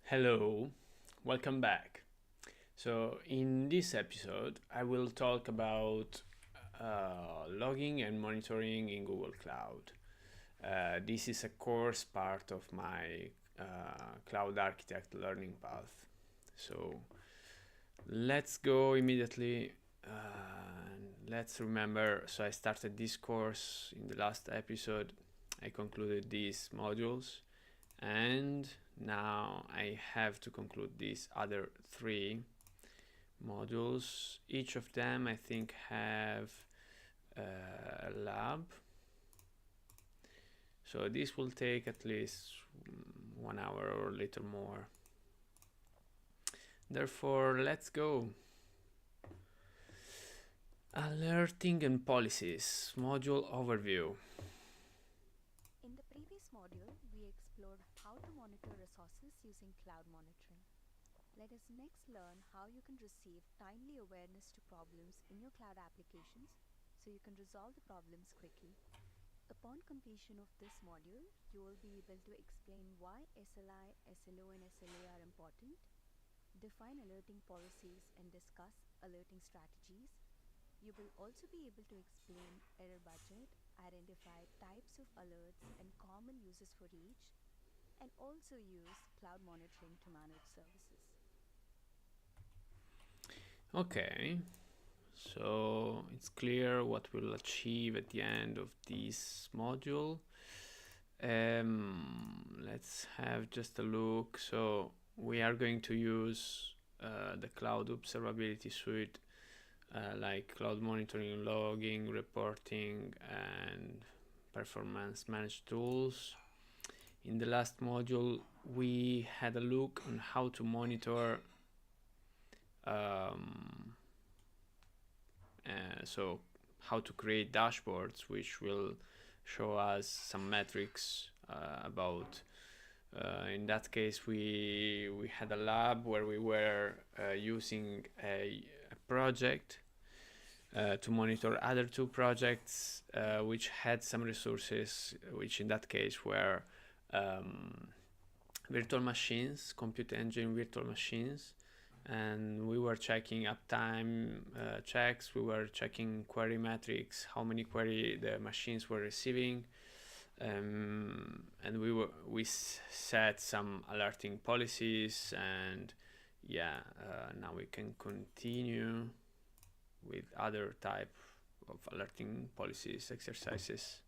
Hello, welcome back. So, in this episode, I will talk about logging and monitoring in Google Cloud. This is a course part of my cloud architect learning path. So, let's go immediately. Let's remember. So, I started this course in the last episode. I concluded these modules, and now I have to conclude these other three modules. Each of them I think have a lab, so this will take at least 1 hour or a little more. Therefore, let's go. Alerting and policies module overview. In the previous module, we explored how to monitor resources using cloud monitoring. Let us next learn how you can receive timely awareness to problems in your cloud applications so you can resolve the problems quickly. Upon completion of this module, you will be able to explain why SLI, SLO, and SLA are important, define alerting policies, and discuss alerting strategies. You will also be able to explain error budget, identify types of alerts and common uses for each, and also use cloud monitoring to manage services. Okay, so it's clear what we'll achieve at the end of this module. Let's have just a look. So we are going to use the cloud observability suite, like cloud monitoring, logging, reporting, and performance managed tools. In the last module, we had a look on how to monitor um, so how to create dashboards which will show us some metrics about in that case we had a lab where we were using a project to monitor other two projects which had some resources, which in that case were um, virtual machines, compute engine virtual machines, and we were checking uptime checks. We were checking query metrics, how many query the machines were receiving, and we set some alerting policies. And yeah, now we can continue with other type of alerting policies exercises.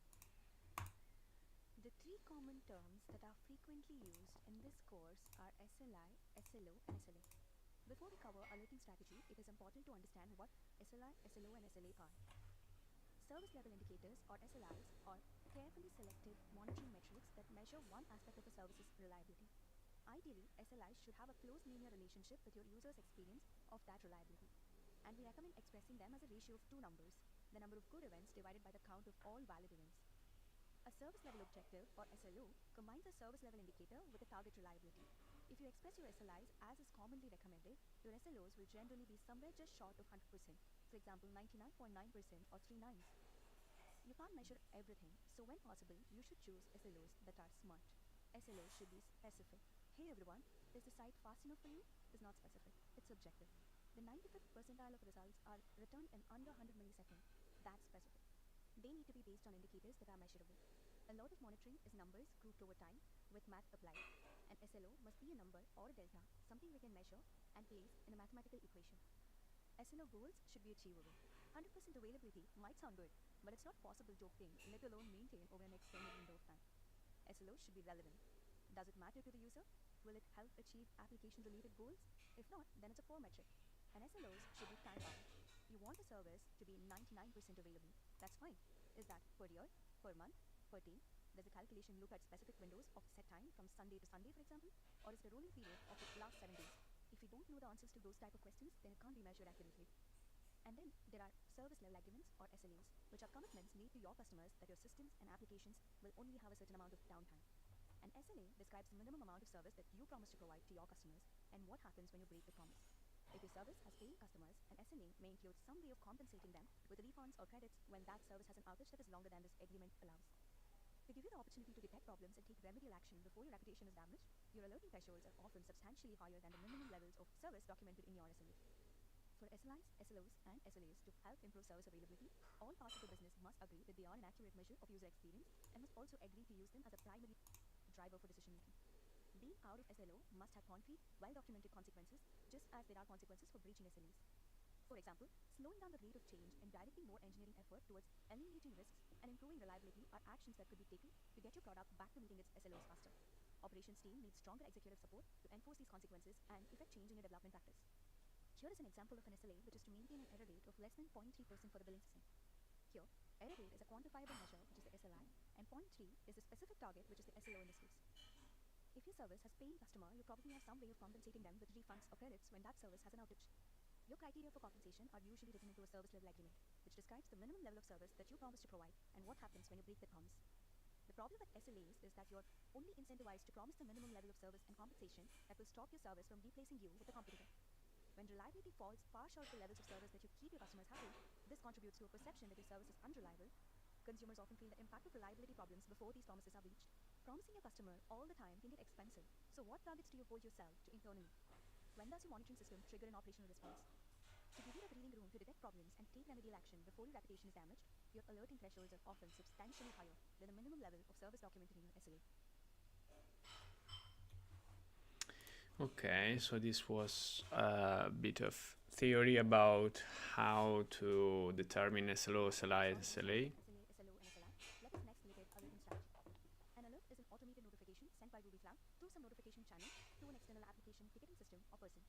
The three common terms that are frequently used in this course are SLI, SLO, and SLA. Before we cover alerting strategy, it is important to understand what SLI, SLO, and SLA are. Service level indicators, or SLIs, are carefully selected monitoring metrics that measure one aspect of a service's reliability. Ideally, SLIs should have a close linear relationship with your user's experience of that reliability, and we recommend expressing them as a ratio of two numbers, the number of good events divided by the count of all valid events. A service level objective, or SLO, combines a service level indicator with a target reliability. If you express your SLIs as is commonly recommended, your SLOs will generally be somewhere just short of 100%, for example 99.9% or 3 nines. You can't measure everything, so when possible, you should choose SLOs that are smart. SLOs should be specific. Hey everyone, is the site fast enough for you? Is not specific, it's subjective. The 95th percentile of results are returned in under 100 milliseconds. That's specific. They need to be based on indicators that are measurable. A lot of monitoring is numbers grouped over time with math applied. An SLO must be a number or a delta, something we can measure and place in a mathematical equation. SLO goals should be achievable. 100% availability might sound good, but it's not possible to obtain, let alone maintain over an extended window of time. SLOs should be relevant. Does it matter to the user? Will it help achieve application related goals? If not, then it's a poor metric. And SLOs should be time bound. You want a service to be 99% available. That's fine. Is that per year, per month, per day? Does the calculation look at specific windows of set time from Sunday to Sunday, for example? Or is it a rolling period of the last 7 days? If you don't know the answers to those type of questions, then it can't be measured accurately. And then there are service level agreements, or SLAs, which are commitments made to your customers that your systems and applications will only have a certain amount of downtime. An SLA describes the minimum amount of service that you promise to provide to your customers and what happens when you break the promise. If your service has paying customers, an SLA may include some way of compensating them with refunds or credits when that service has an outage that is longer than this agreement allows. To give you the opportunity to detect problems and take remedial action before your reputation is damaged, your alerting thresholds are often substantially higher than the minimum levels of service documented in your SLA. For SLIs, SLOs, and SLAs to help improve service availability, all parts of the business must agree that they are an accurate measure of user experience and must also agree to use them as a primary driver for decision making. Being out of SLO must have concrete, well-documented consequences, just as there are consequences for breaching SLAs. For example, slowing down the rate of change and directing more engineering effort towards eliminating risks and improving reliability are actions that could be taken to get your product back to meeting its SLOs faster. Operations team needs stronger executive support to enforce these consequences and effect change in your development practice. Here is an example of an SLA which is to maintain an error rate of less than 0.3% for the billing system. Here, error rate is a quantifiable measure, which is the SLI, and 0.3 is the specific target, which is the SLO in this case. If your service has paying customer, you probably have some way of compensating them with refunds or credits when that service has an outage. Your criteria for compensation are usually written into a service level agreement, which describes the minimum level of service that you promise to provide and what happens when you break that promise. The problem with SLAs is that you're only incentivized to promise the minimum level of service and compensation that will stop your service from replacing you with a competitor. When reliability falls far short of the levels of service that you keep your customers happy, this contributes to a perception that your service is unreliable. Consumers often feel the impact of reliability problems before these promises are reached. Promising your customer all the time can get expensive, so what targets do you hold yourself to internally? When does your monitoring system trigger an operational response? To give you the breathing room to detect problems and take remedial action before your reputation is damaged, your alerting thresholds are often substantially higher than the minimum level of service documented in your SLA. Okay, so this was a bit of theory about how to determine SLO, SLI, and SLA. SLA, SLO, and SLI. Let us next look at alerting strategy. An alert is an automated notification sent by Ruby Cloud through some notification channel to an external application, ticketing system, or person.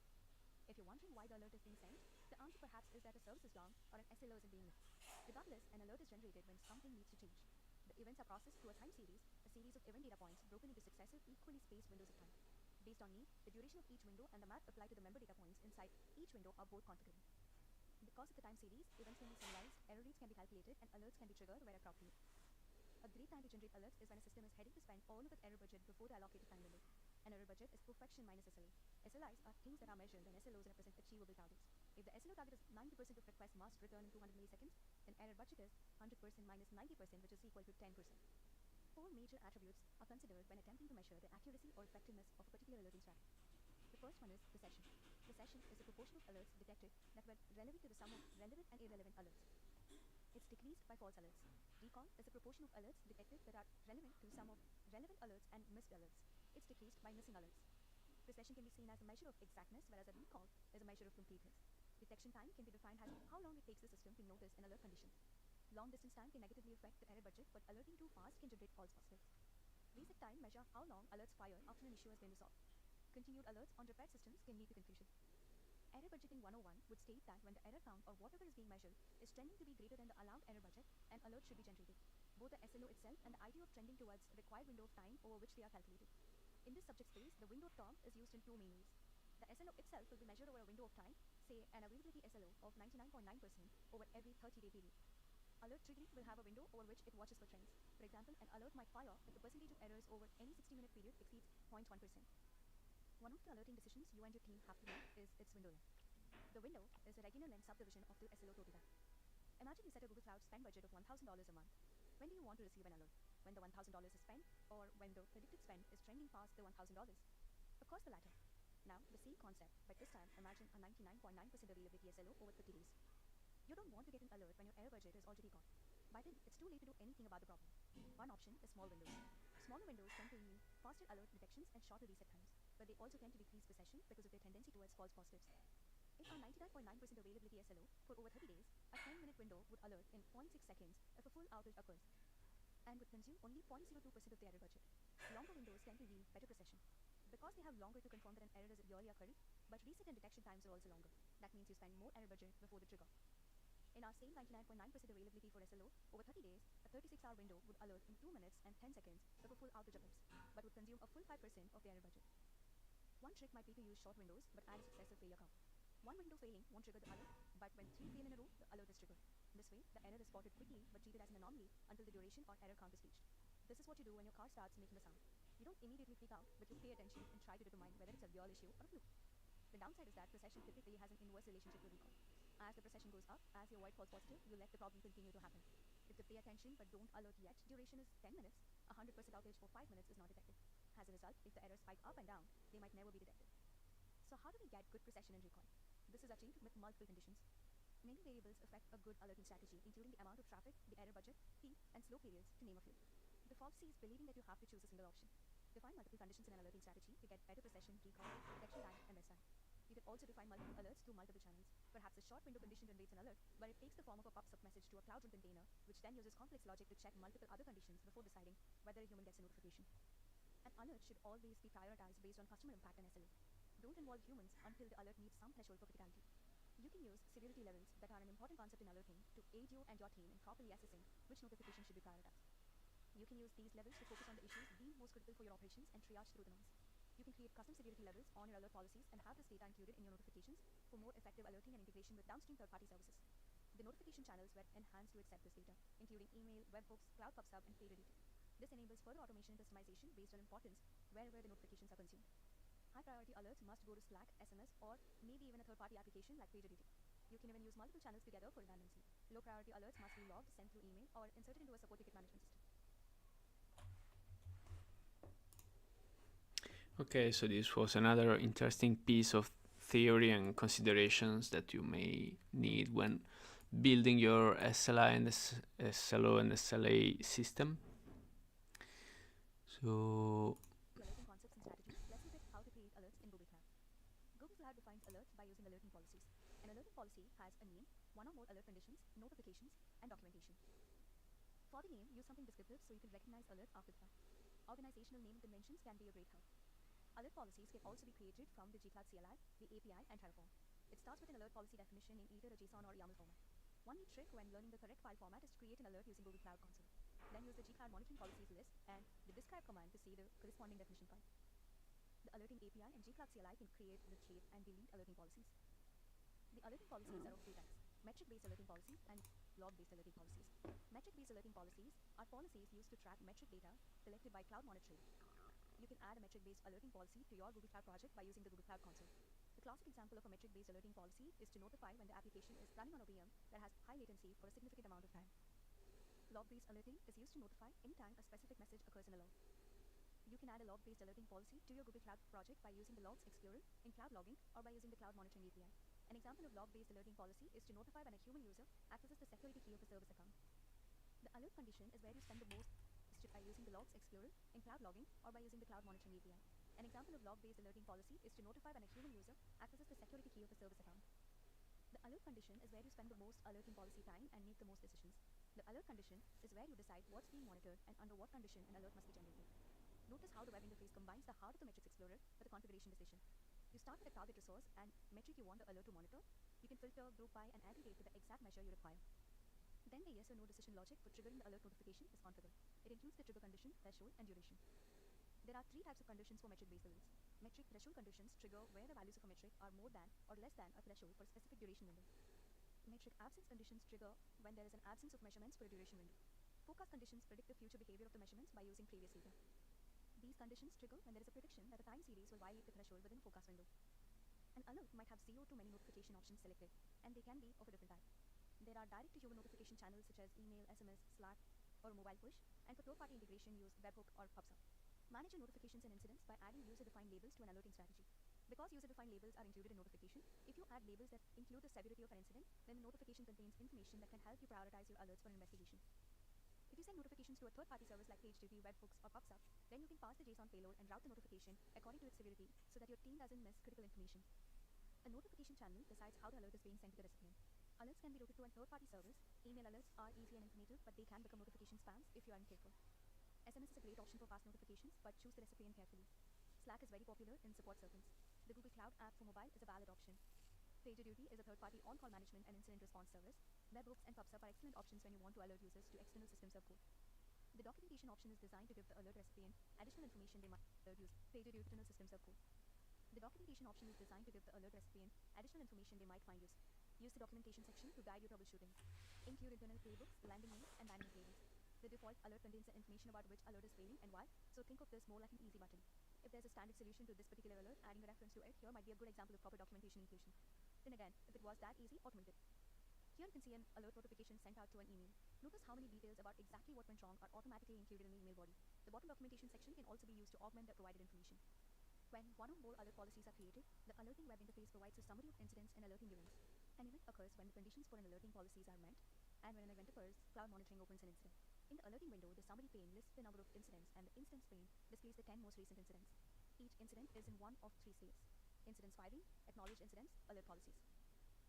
If you're wondering why the alert is being sent, the answer perhaps is that a service is down or an SLO isn't being met. Regardless, an alert is generated when something needs to change. The events are processed through a time series, a series of event data points broken into successive, equally spaced windows of time. Based on need, the duration of each window and the math applied to the member data points inside each window are both configurable. Because of the time series, events can be serialized, error rates can be calculated, and alerts can be triggered where appropriate. A great time to generate alerts is when a system is heading to spend all of its error budget before the allocated time window. An error budget is perfection minus SLA. SLIs are things that are measured, and SLOs represent achievable targets. If the SLO target is 90% of requests must return in 200 milliseconds, then error budget is 100% minus 90%, which is equal to 10%. Four major attributes are considered when attempting to measure the accuracy or effectiveness of a particular alerting strategy. The first one is precision. Precision is the proportion of alerts detected that were relevant to the sum of relevant and irrelevant alerts. It's decreased by false alerts. Recall is the proportion of alerts detected that are relevant to the sum of relevant alerts and missed alerts. It's decreased by missing alerts. Precision can be seen as a measure of exactness, whereas a recall is a measure of completeness. Detection time can be defined as how long it takes the system to notice an alert condition. Long distance time can negatively affect the error budget, but alerting too fast can generate false positives. Reset time measure how long alerts fire after an issue has been resolved. Continued alerts on repaired systems can lead to confusion. Error budgeting 101 would state that when the error count or whatever is being measured is trending to be greater than the allowed error budget, an alert should be generated. Both the SLO itself and the idea of trending towards the required window of time over which they are calculated. In this subject space, the window of term is used in two main ways. The SLO itself will be measured over a window of time, say an availability SLO of 99.9% over every 30-day period. Alert triggering will have a window over which it watches for trends. For example, an alert might fire if the percentage of errors over any 60-minute period exceeds 0.1%. One of the alerting decisions you and your team have to make is its window length. The window is a regular length subdivision of the SLO total time. Imagine you set a Google Cloud spend budget of $1,000 a month. When do you want to receive an alert? When the $1,000 is spent, or when the predicted spend is trending past the $1,000? Of course, the latter. Now, the same concept, but this time imagine a 99.9% availability SLO over 30 days. You don't want to get an alert when your error budget is already gone. By then, it's too late to do anything about the problem. One option is small windows. Smaller windows tend to mean faster alert detections and shorter reset times, but they also tend to decrease precision because of their tendency towards false positives. In our 99.9% availability SLO for over 30 days, a 10-minute window would alert in 0.6 seconds if a full outage occurs and would consume only 0.02% of the error budget. Longer windows tend to yield better precision because they have longer to confirm that an error is really occurring, but reset and detection times are also longer. That means you spend more error budget before the trigger. In our same 99.9% availability for SLO, over 30 days, a 36-hour window would alert in 2 minutes and 10 seconds if a full outage occurs, but would consume a full 5% of the error budget. One trick might be to use short windows, but add a successive failure count. One window failing won't trigger the alert, but when 3 fail in a row, the alert is triggered. This way, the error is spotted quickly, but treated as an anomaly until the duration or error count is reached. This is what you do when your car starts making a sound. You don't immediately freak out, but you pay attention and try to determine whether it's a real issue or a fluke. The downside is that precision typically has an inverse relationship with recall. As the precision goes up, as you avoid false positive, you let the problem continue to happen. If they pay attention but don't alert yet, duration is 10 minutes. 100% outage for 5 minutes is not detected. As a result, if the errors spike up and down, they might never be detected. So how do we get good precision in recall? This is achieved with multiple conditions. Many variables affect a good alerting strategy, including the amount of traffic, the error budget, peak, and slow periods, to name a few. The fallacy is believing that you have to choose a single option. Define multiple conditions in an alerting strategy to get better precision, recall rate, detection time, and rest time. You can also define multiple alerts through multiple channels. Perhaps a short window condition generates an alert, but it takes the form of a pub-sub message to a cloud run container, which then uses complex logic to check multiple other conditions before deciding whether a human gets a notification. An alert should always be prioritized based on customer impact and SLA. Don't involve humans until the alert meets some threshold for criticality. You can use severity levels that are an important concept in alerting to aid you and your team in properly assessing which notifications should be prioritized. You can use these levels to focus on the issues deemed most critical for your operations and triage through the noise. You can create custom severity levels on your alert policies and have this data included in your notifications for more effective alerting and integration with downstream third-party services. The notification channels were enhanced to accept this data, including email, webhooks, cloud PubSub, and PagerDuty. This enables further automation and customization based on importance wherever the notifications are consumed. High priority alerts must go to Slack, SMS, or maybe even a third-party application like PagerDuty. You can even use multiple channels together for redundancy. Low priority alerts must be logged, sent through email, or inserted into a support ticket management system. Okay, so this was another interesting piece of theory and considerations that you may need when building your SLI and SLO and SLA system. So Alerting concepts and strategies, let's look at how to create alerts in Google Cloud. Google Cloud defines alerts by using alerting policies. An alerting policy has a name, one or more alert conditions, notifications, and documentation. For the name, use something descriptive so you can recognize alert after the fact. Organizational naming conventions can be a great help. Alert policies can also be created from the gcloud CLI, the API, and Terraform. It starts with an alert policy definition in either a JSON or YAML format. One neat trick when learning the correct file format is to create an alert using Google Cloud Console. Then use the gcloud monitoring policies list and the describe command to see the corresponding definition file. The alerting API and gcloud CLI can create, retrieve, and delete alerting policies. The alerting policies are of two types: metric-based alerting policies and log-based alerting policies. Metric-based alerting policies are policies used to track metric data collected by cloud monitoring. You can add a metric-based alerting policy to your Google Cloud project by using the Google Cloud Console. The classic example of a metric-based alerting policy is to notify when the application is running on a VM that has high latency for a significant amount of time. Log-based alerting is used to notify anytime a specific message occurs in a log. You can add a log-based alerting policy to your Google Cloud project by using the Logs Explorer in Cloud Logging or by using the Cloud Monitoring API. An example of log-based alerting policy is to notify when a human user accesses the security key of a service account. The alert condition is where you spend the most by using the Logs Explorer in Cloud Logging or by using the Cloud Monitoring API. An example of log-based alerting policy is to notify when a human user accesses the security key of a service account. The alert condition is where you spend the most alerting policy time and make the most decisions. The alert condition is where you decide what's being monitored and under what condition an alert must be generated. Notice how the web interface combines the heart of the Metrics Explorer with the configuration decision. You start with a target resource and metric you want the alert to monitor. You can filter, group by, and aggregate to the exact measure you require. Then the yes or no decision logic for triggering the alert notification is configured. It includes the trigger condition, threshold, and duration. There are three types of conditions for metric-based alerts. Metric threshold conditions trigger where the values of a metric are more than or less than a threshold for a specific duration window. Metric absence conditions trigger when there is an absence of measurements for a duration window. Forecast conditions predict the future behavior of the measurements by using previous data. These conditions trigger when there is a prediction that a time series will violate the threshold within a forecast window. An alert might have 0 to many notification options selected, and they can be of a different type. There are direct-to-human notification channels such as email, SMS, Slack, or mobile push, and for third-party integration use webhook or PubSub. Manage your notifications and incidents by adding user-defined labels to an alerting strategy. Because user-defined labels are included in notification, if you add labels that include the severity of an incident, then the notification contains information that can help you prioritize your alerts for an investigation. If you send notifications to a third-party service like PagerDuty, webhooks, or PubSub, then you can pass the JSON payload and route the notification according to its severity so that your team doesn't miss critical information. A notification channel decides how the alert is being sent to the recipient. Alerts can be routed to a third-party service. Email alerts are easy and informative, but they can become notification spams if you aren't careful. SMS is a great option for fast notifications, but choose the recipient carefully. Slack is very popular in support circles. The Google Cloud app for mobile is a valid option. PagerDuty is a third-party on-call management and incident response service. Webhooks and PubSub are excellent options when you want to alert users to external systems of code. The documentation option is designed to give the alert recipient additional information they might alert use. PagerDuty external systems of code. The documentation option is designed to give the alert recipient additional information they might find useful. Use the documentation section to guide your troubleshooting. Include internal playbooks, landing names, and dynamic labels. The default alert contains the information about which alert is failing and why, so think of this more like an easy button. If there's a standard solution to this particular alert, adding a reference to it here might be a good example of proper documentation inclusion. Then again, if it was that easy, automate it. Here you can see an alert notification sent out to an email. Notice how many details about exactly what went wrong are automatically included in the email body. The bottom documentation section can also be used to augment the provided information. When one or more alert policies are created, the alerting web interface provides a summary of incidents and alerting events. An event occurs when the conditions for an alerting policies are met, and when an event occurs, cloud monitoring opens an incident. In the alerting window, the summary pane lists the number of incidents, and the incidents pane displays the 10 most recent incidents. Each incident is in one of three states: incidents firing, acknowledged incidents, alert policies.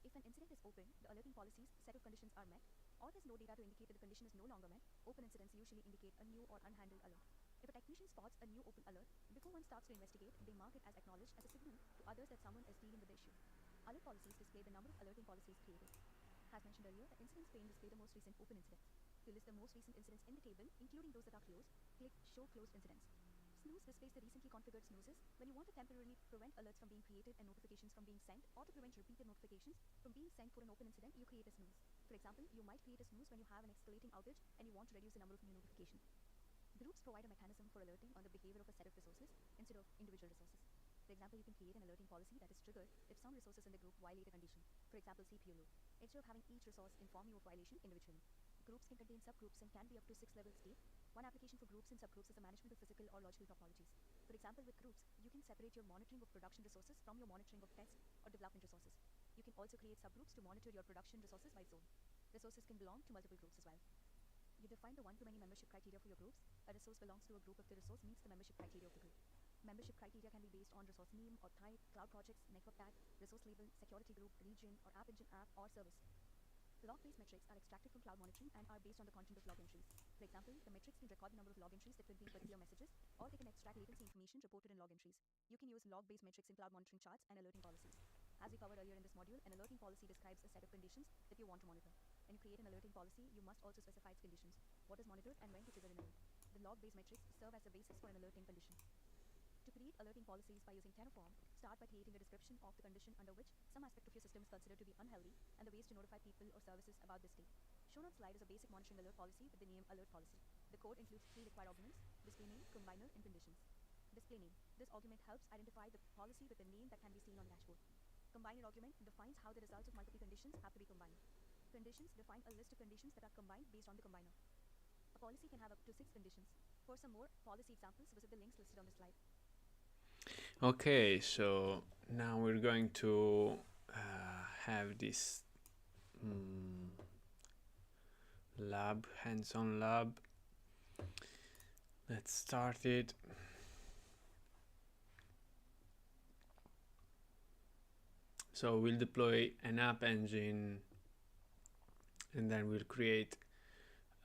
If an incident is open, the alerting policies set of conditions are met, or there's no data to indicate that the condition is no longer met. Open incidents usually indicate a new or unhandled alert. If a technician spots a new open alert, before one starts to investigate, they mark it as acknowledged as a signal to others that someone is dealing with the issue. Alert policies display the number of alerting policies created. As mentioned earlier, the incidents pane display the most recent open incidents. To list the most recent incidents in the table, including those that are closed, click Show Closed Incidents. Snooze displays the recently configured snoozes when you want to temporarily prevent alerts from being created and notifications from being sent, or to prevent repeated notifications from being sent for an open incident, you create a snooze. For example, you might create a snooze when you have an escalating outage and you want to reduce the number of new notifications. Groups provide a mechanism for alerting on the behavior of a set of resources instead of individual resources. For example, you can create an alerting policy that is triggered if some resources in the group violate a condition. For example, CPU load. Instead of having each resource inform you of violation individually. Groups can contain subgroups and can be up to 6 levels deep. One application for groups and subgroups is the management of physical or logical topologies. For example, with groups, you can separate your monitoring of production resources from your monitoring of test or development resources. You can also create subgroups to monitor your production resources by zone. Resources can belong to multiple groups as well. You define the one-to-many membership criteria for your groups. A resource belongs to a group if the resource meets the membership criteria of the group. Membership criteria can be based on resource name or type, cloud projects, network tag, resource label, security group, region, or app engine app, or service. Log-based metrics are extracted from cloud monitoring and are based on the content of log entries. For example, the metrics can record the number of log entries that contain particular messages, or they can extract latency information reported in log entries. You can use log-based metrics in cloud monitoring charts and alerting policies. As we covered earlier in this module, an alerting policy describes a set of conditions that you want to monitor. When you create an alerting policy, you must also specify its conditions, what is monitored, and when to trigger an alert. The log-based metrics serve as the basis for an alerting condition. To create alerting policies by using Terraform, start by creating a description of the condition under which some aspect of your system is considered to be unhealthy and the ways to notify people or services about this state. Shown on slide is a basic monitoring alert policy with the name alert policy. The code includes 3 required arguments: display name, combiner, and conditions. Display name. This argument helps identify the policy with a name that can be seen on the dashboard. Combiner argument defines how the results of multiple conditions have to be combined. Conditions define a list of conditions that are combined based on the combiner. A policy can have up to 6 conditions. For some more policy examples, visit the links listed on the slide. Okay, so now we're going to have this lab, hands-on lab. Let's start it. So we'll deploy an app engine, and then we'll create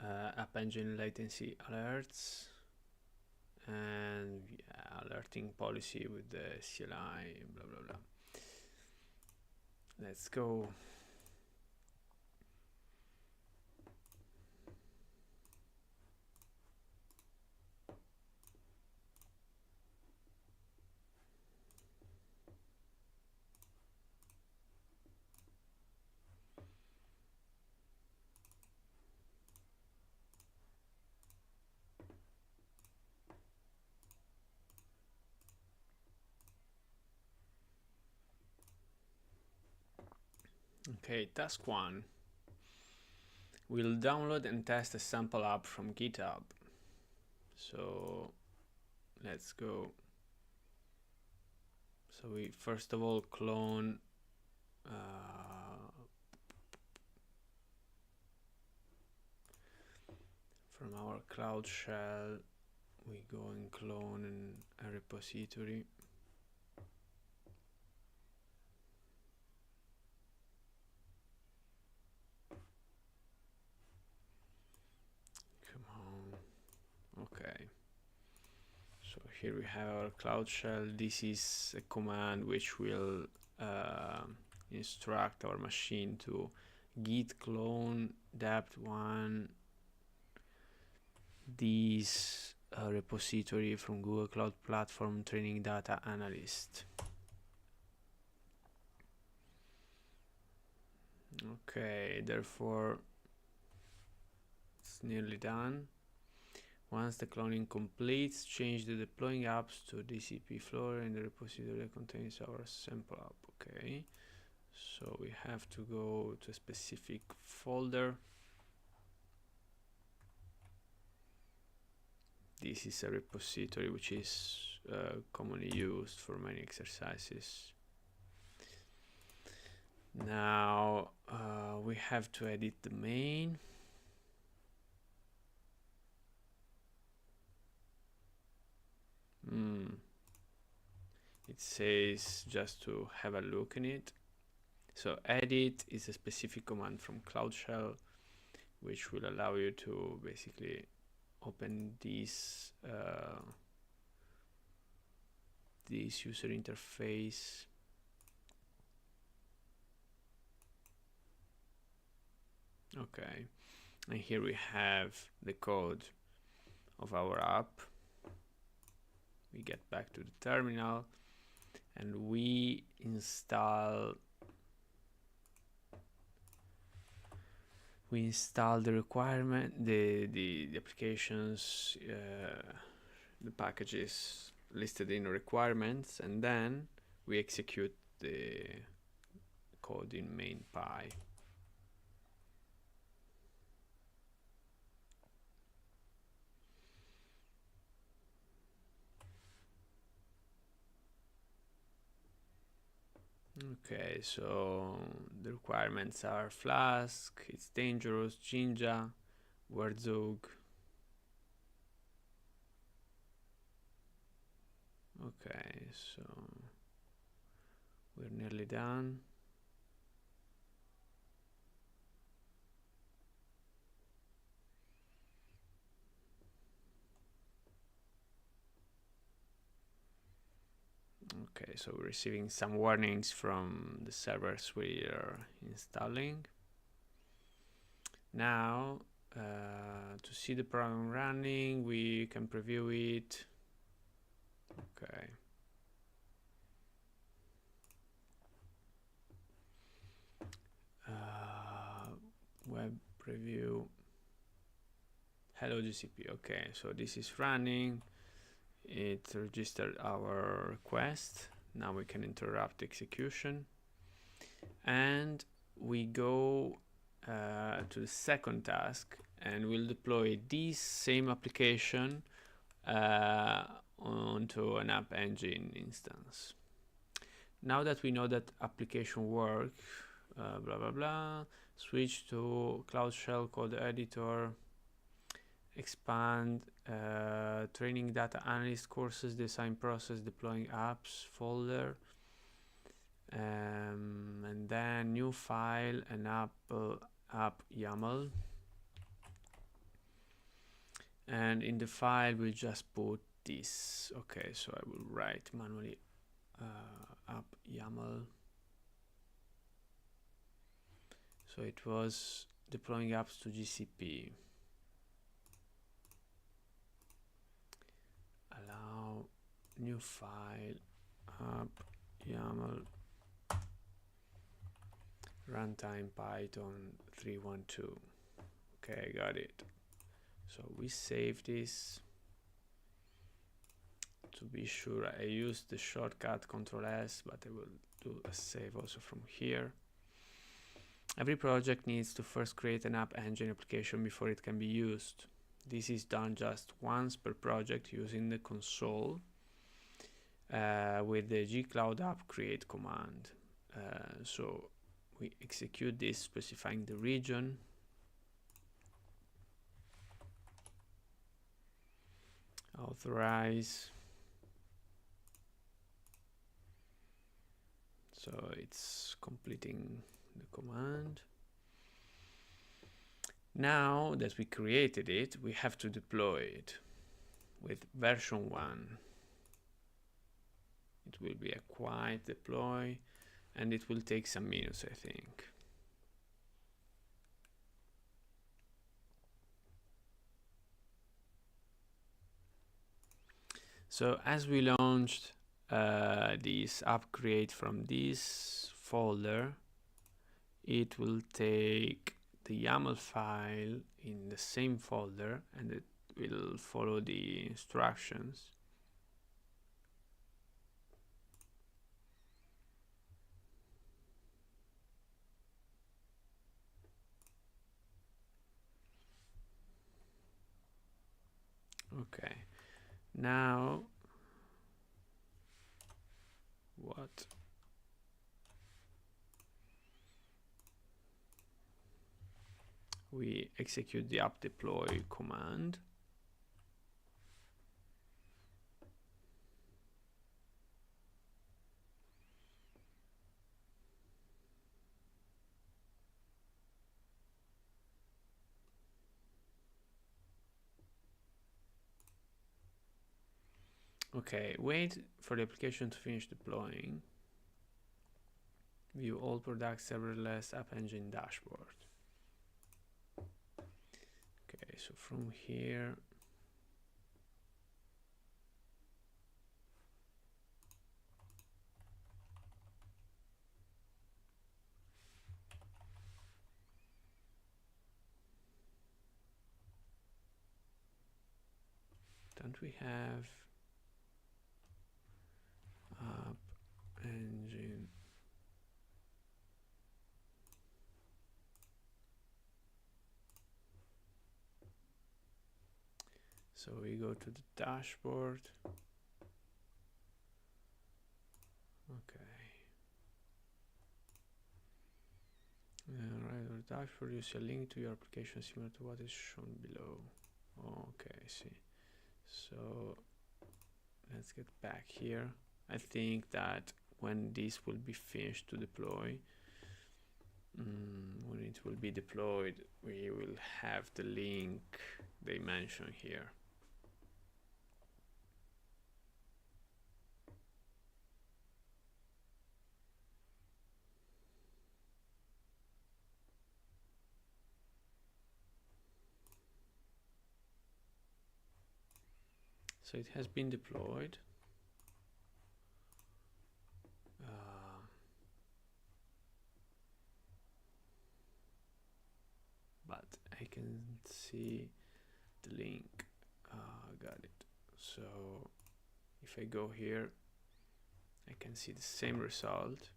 app engine latency alerts and alerting policy with the CLI, blah blah blah. Let's go. Okay, task 1. We'll download and test a sample app from GitHub. So let's go. So we first of all clone from our Cloud Shell, we go and clone a repository. Come on. Okay. So here we have our Cloud Shell. This is a command which will instruct our machine to git clone dept1 this repository from Google Cloud Platform Training Data Analyst. Okay, therefore it's nearly done. Once the cloning completes, change the deploying apps to GCP floor and the repository that contains our sample app. Okay, so we have to go to a specific folder. this is a repository which is commonly used for many exercises. Now we have to edit the main. It says just to have a look in it. So edit is a specific command from Cloud Shell which will allow you to basically open this user interface. Okay, and here we have the code of our app. We get back to the terminal and we install the requirement, the applications, the packages listed in requirements, and then we execute the code in main.py. Okay, so the requirements are Flask, It's Dangerous, Jinja, Wordzoog. Okay, so we're nearly done. Okay, so we're receiving some warnings from the servers we are installing. Now, to see the program running, we can preview it. Okay. Web preview. Hello GCP. Okay, so this is running. It registered our request. Now we can interrupt execution. And we go to the second task and we'll deploy this same application onto an App Engine instance. Now that we know that application work, blah blah blah, switch to Cloud Shell code editor, expand training data analyst courses, design process, deploying apps folder, and then new file, an app YAML, and in the file we just put this. Okay, so I will write manually app YAML. So it was deploying apps to GCP. Allow new file app YAML runtime Python 312. Okay, got it. So we save this. To be sure, I use the shortcut Ctrl S, but I will do a save also from here. Every project needs to first create an App Engine application before it can be used. This is done just once per project using the console with the gcloud app create command. So we execute this specifying the region. Authorize. So it's completing the command. Now that we created it, we have to deploy it with version 1. It will be a quiet deploy and it will take some minutes, I think. So as we launched this upgrade from this folder, it will take the YAML file in the same folder and it will follow the instructions. Okay, Now, what? We execute the app deploy command. Okay, wait for the application to finish deploying. View all products serverless App Engine dashboard. Okay, so from here, don't we have App Engine? So we go to the dashboard. Okay. Right on the dashboard, you see a link to your application similar to what is shown below. Okay, I see. So let's get back here. I think that when this will be finished to deploy, when it will be deployed, we will have the link they mention here. So it has been deployed. But I can see the link. Got it. So if I go here, I can see the same result.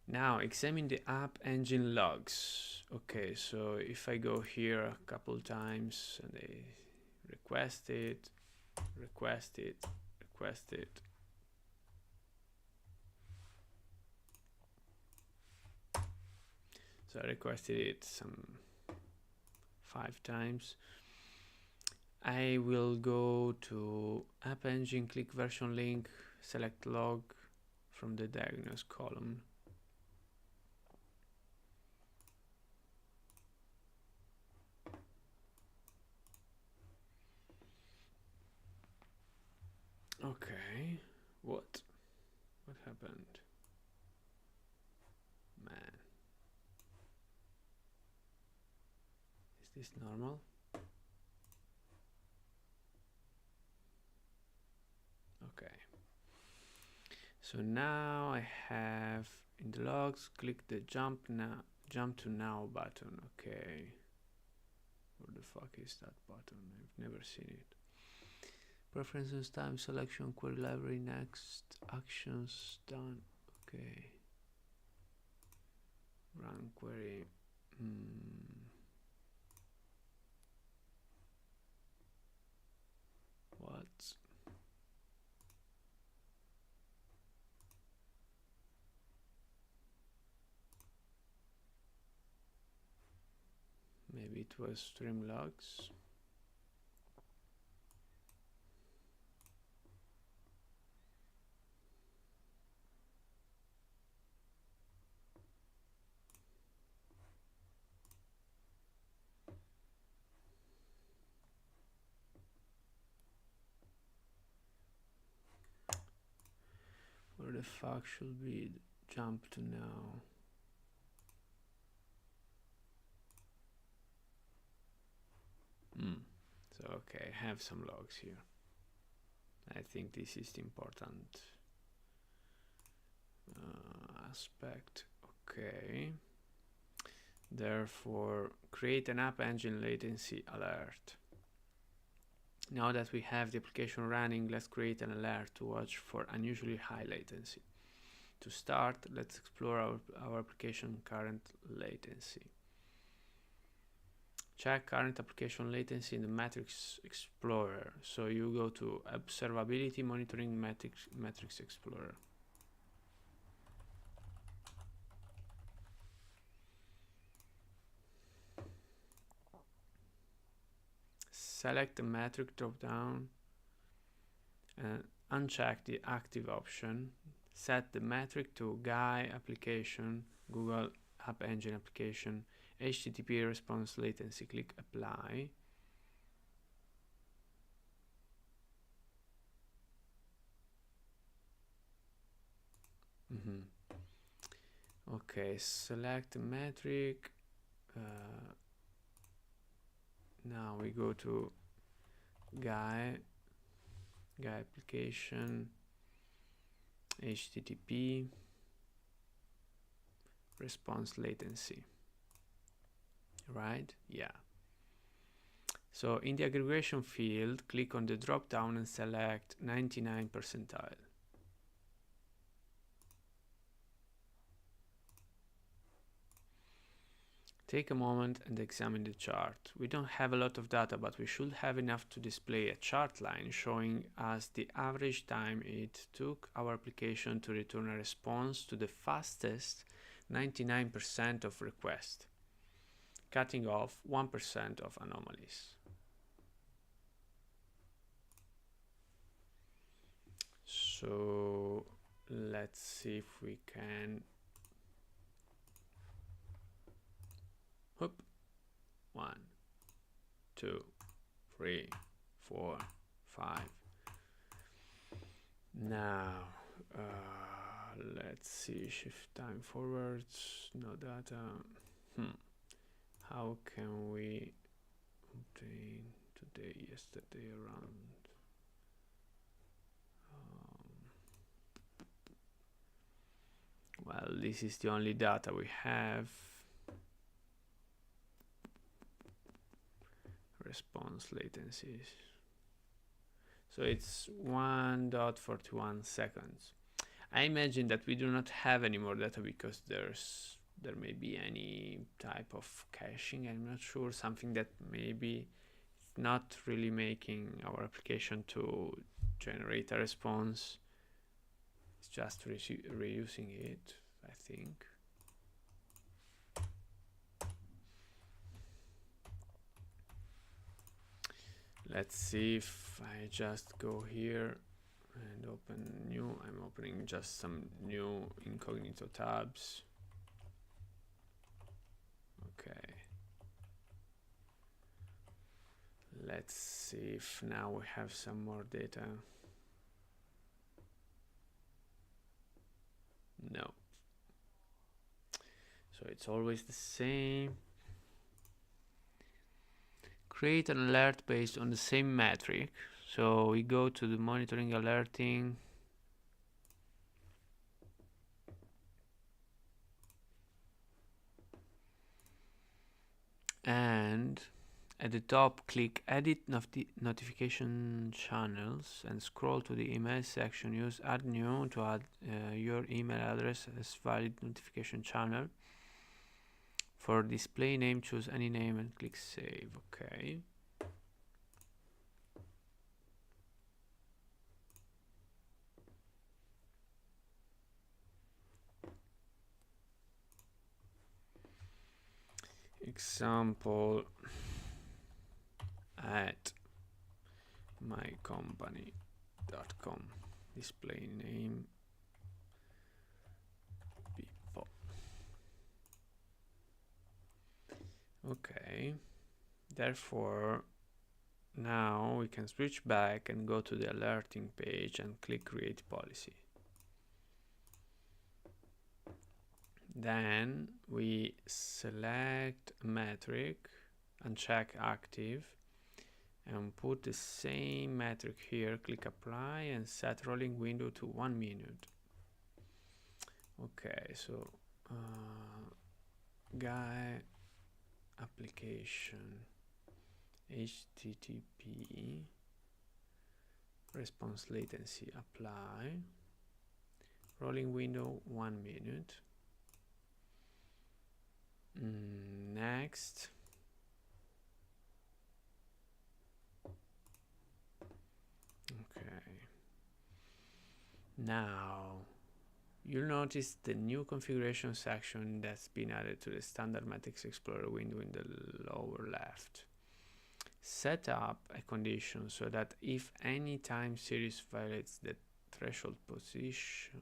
Now examine the App Engine logs. Okay, so if I go here a couple times and I request it, request it, request it, so I requested it some 5 times. I will go to App Engine, click version link, select log from the diagnose column. Okay, what happened? Man, is this normal? Okay, so now I have in the logs, click the jump to now button. Okay, where the fuck is that button? I've never seen it. Preferences, time selection, query library, next, actions, done. Okay, run query. What? Maybe it was stream logs. Where the fuck should we jump to now? So okay, I have some logs here. I think this is the important aspect. Okay. Therefore, create an App Engine latency alert. Now that we have the application running, let's create an alert to watch for unusually high latency. To start, let's explore our application current latency. check current application latency in the Matrix Explorer. So you go to Observability Monitoring Matrix Explorer. Select the metric drop-down and uncheck the active option. Set the metric to GUI application, Google App Engine application, HTTP response latency. Click apply. Okay, select the metric. Now we go to GUI application, HTTP response latency. Right? Yeah. So in the aggregation field, click on the drop down and select 99 percentile. Take a moment and examine the chart. We don't have a lot of data, but we should have enough to display a chart line showing us the average time it took our application to return a response to the fastest 99% of requests, cutting off 1% of anomalies. So let's see if we can. Hoop. 1, 2, 3, 4, 5. Now, let's see, shift time forwards, no data. How can we obtain today, yesterday, around? Well, this is the only data we have. Response latencies. So it's 1.41 seconds. I imagine that we do not have any more data because there may be any type of caching. I'm not sure, something that maybe not really making our application to generate a response. It's just reusing it, I think. Let's see if I just go here and open new. I'm opening just some new incognito tabs. Okay. Let's see if now we have some more data. No. So it's always the same. Create an alert based on the same metric. So we go to the monitoring alerting. And at the top, click Edit Notification Channels and scroll to the email section. Use Add New to add your email address as valid notification channel. For display name, choose any name and click Save. Okay. Example at mycompany.com. Display name people. Okay, therefore now we can switch back and go to the alerting page and click create policy. Then we select a metric and check active and put the same metric here. Click apply and set rolling window to 1 minute. Okay, so GUI application HTTP response latency apply, rolling window 1 minute. Next, Okay. Now, you'll notice the new configuration section that's been added to the standard Matrix Explorer window in the lower left. Set up a condition so that if any time series violates the threshold position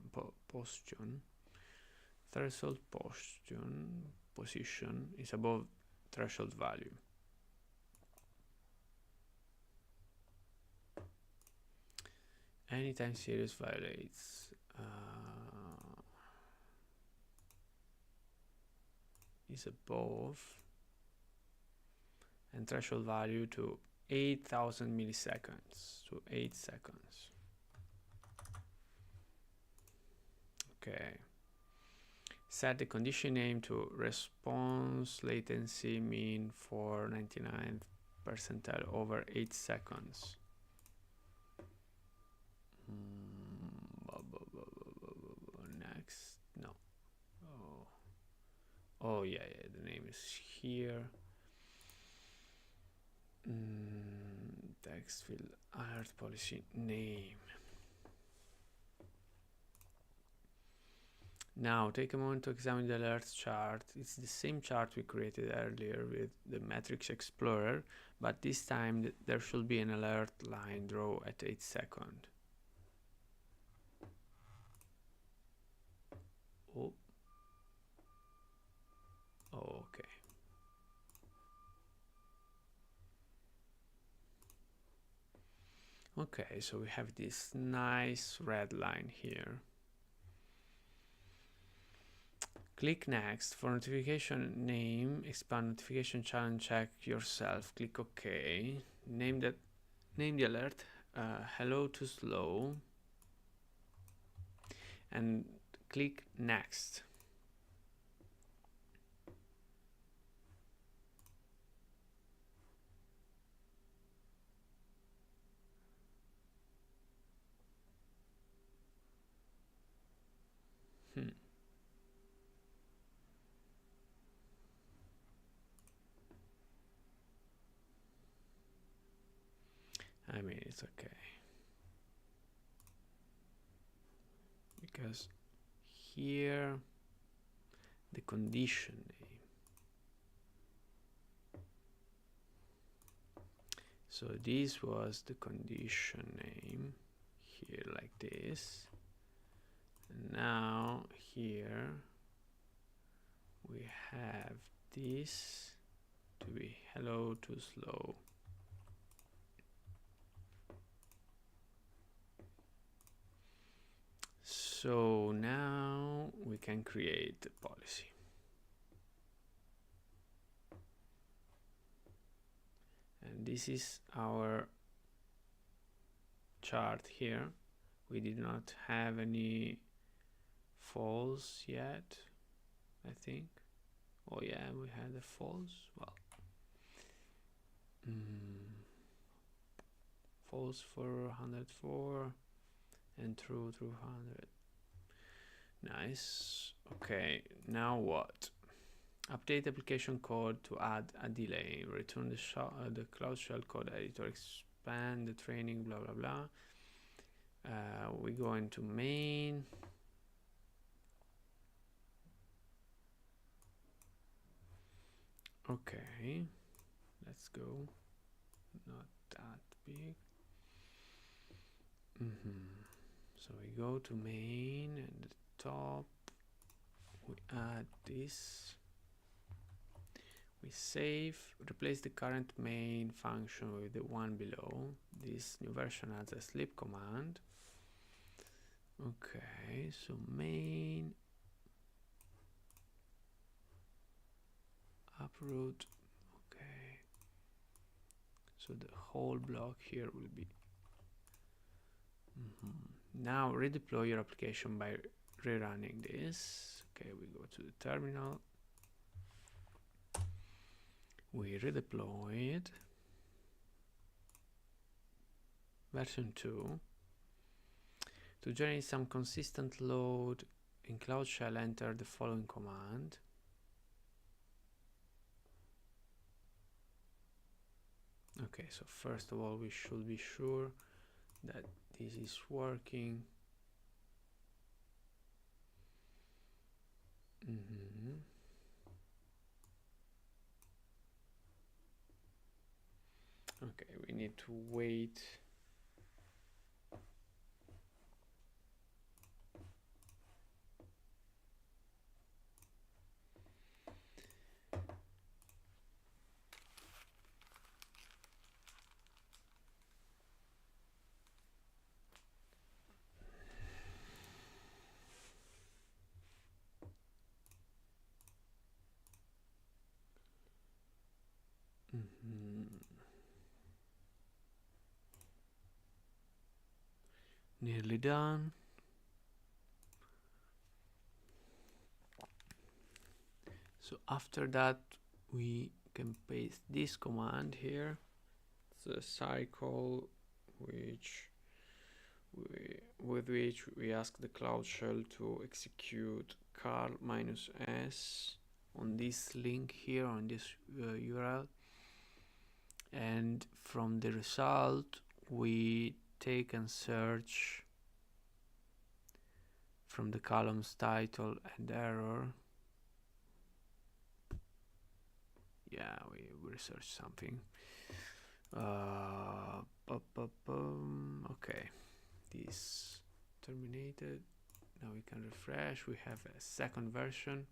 is above threshold value. Anytime series violates is above and threshold value to 8,000 milliseconds to 8 seconds. Okay. Set the condition name to response latency mean for 99th percentile over 8 seconds. Next, no. Oh yeah, the name is here. Text field alert policy name. Now take a moment to examine the alerts chart. It's the same chart we created earlier with the Matrix Explorer, but this time there should be an alert line draw at 8 seconds. Oh. Oh, okay. Okay, so we have this nice red line here. Click next. For notification name, expand notification channel, check yourself. Click OK. Name the alert hello to slow and click next. I mean, it's okay. Because here, the condition name. So this was the condition name here like this. And now here we have this to be hello to slow. So now we can create the policy. And this is our chart here. We did not have any false yet, I think. Oh yeah, we had a false. Well, false for 104 and true 100. Nice. Okay, now what? Update application code to add a delay. Return the Cloud Shell code editor. Expand the training. Blah blah blah. We go into main. Okay, let's go. Not that big. So we go to main and the top. We add this. We save, replace the current main function with the one below. This new version has a sleep command. Okay, so main uproot. Okay, so the whole block here will be. Now redeploy your application by rerunning this. Okay, we go to the terminal. We redeploy it. Version 2. To generate some consistent load in Cloud Shell, enter the following command. Okay, so first of all, we should be sure that this is working. Okay, we need to wait. Nearly done. So after that, we can paste this command here. It's a cycle with which we ask the Cloud Shell to execute carl -s on this link here, on this URL. And from the result, we take and search from the columns title and error. Yeah, we research something. Okay, this terminated. Now we can refresh. We have a second version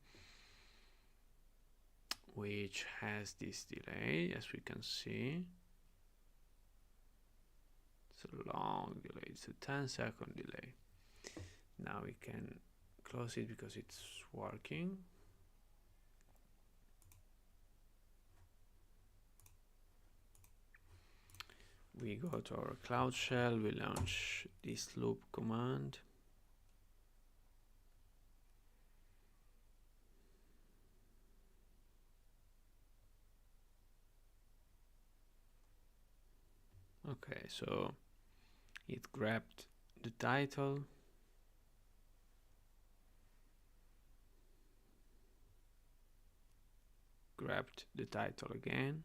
which has this delay, as we can see. It's a long delay. It's a 10-second delay. Now we can close it because it's working. We go to our Cloud Shell, we launch this loop command. Okay, so it grabbed the title. Grabbed the title again.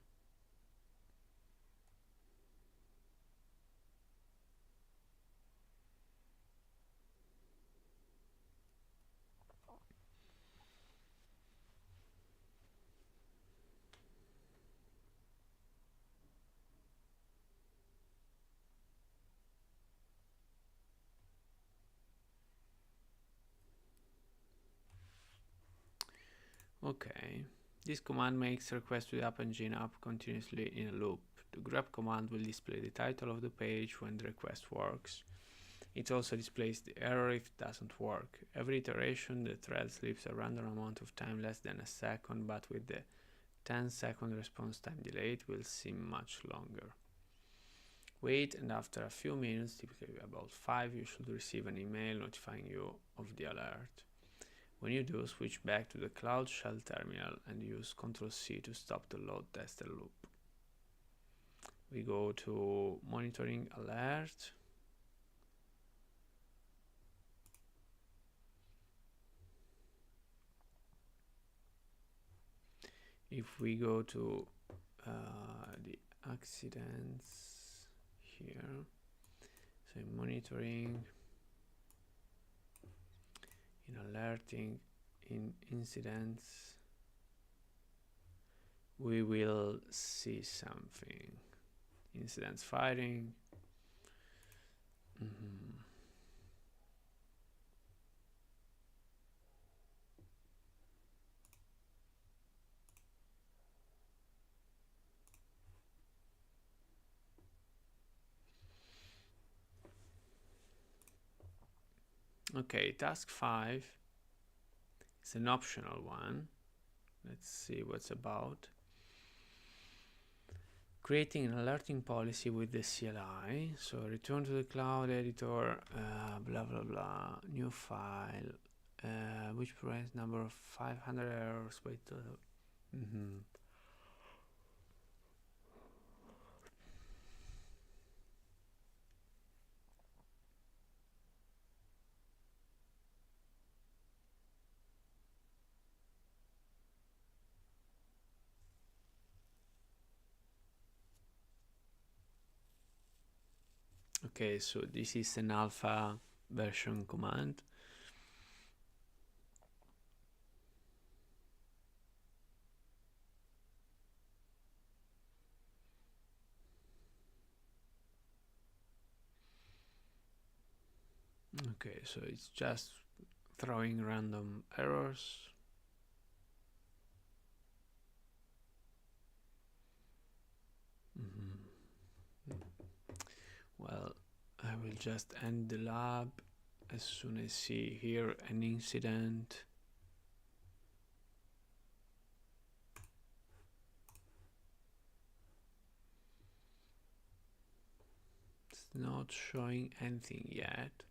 Okay, this command makes requests to the App Engine app continuously in a loop. The grab command will display the title of the page when the request works. It also displays the error if it doesn't work. Every iteration, the thread sleeps a random amount of time less than a second, but with the 10-second response time delay, it will seem much longer. Wait, and after a few minutes, typically about 5, you should receive an email notifying you of the alert. When you do, switch back to the Cloud Shell terminal and use Ctrl+C to stop the load tester loop. We go to monitoring alert. If we go to the accidents here, so in monitoring, in alerting, in incidents, we will see something. Incidents firing. Okay, task 5 is an optional one. Let's see what's about. Creating an alerting policy with the CLI. So return to the cloud editor, blah blah blah, new file, which provides number of 500 errors by total. Okay, so this is an alpha version command. Okay, so it's just throwing random errors. Well, I will just end the lab as soon as I see here an incident. It's not showing anything yet.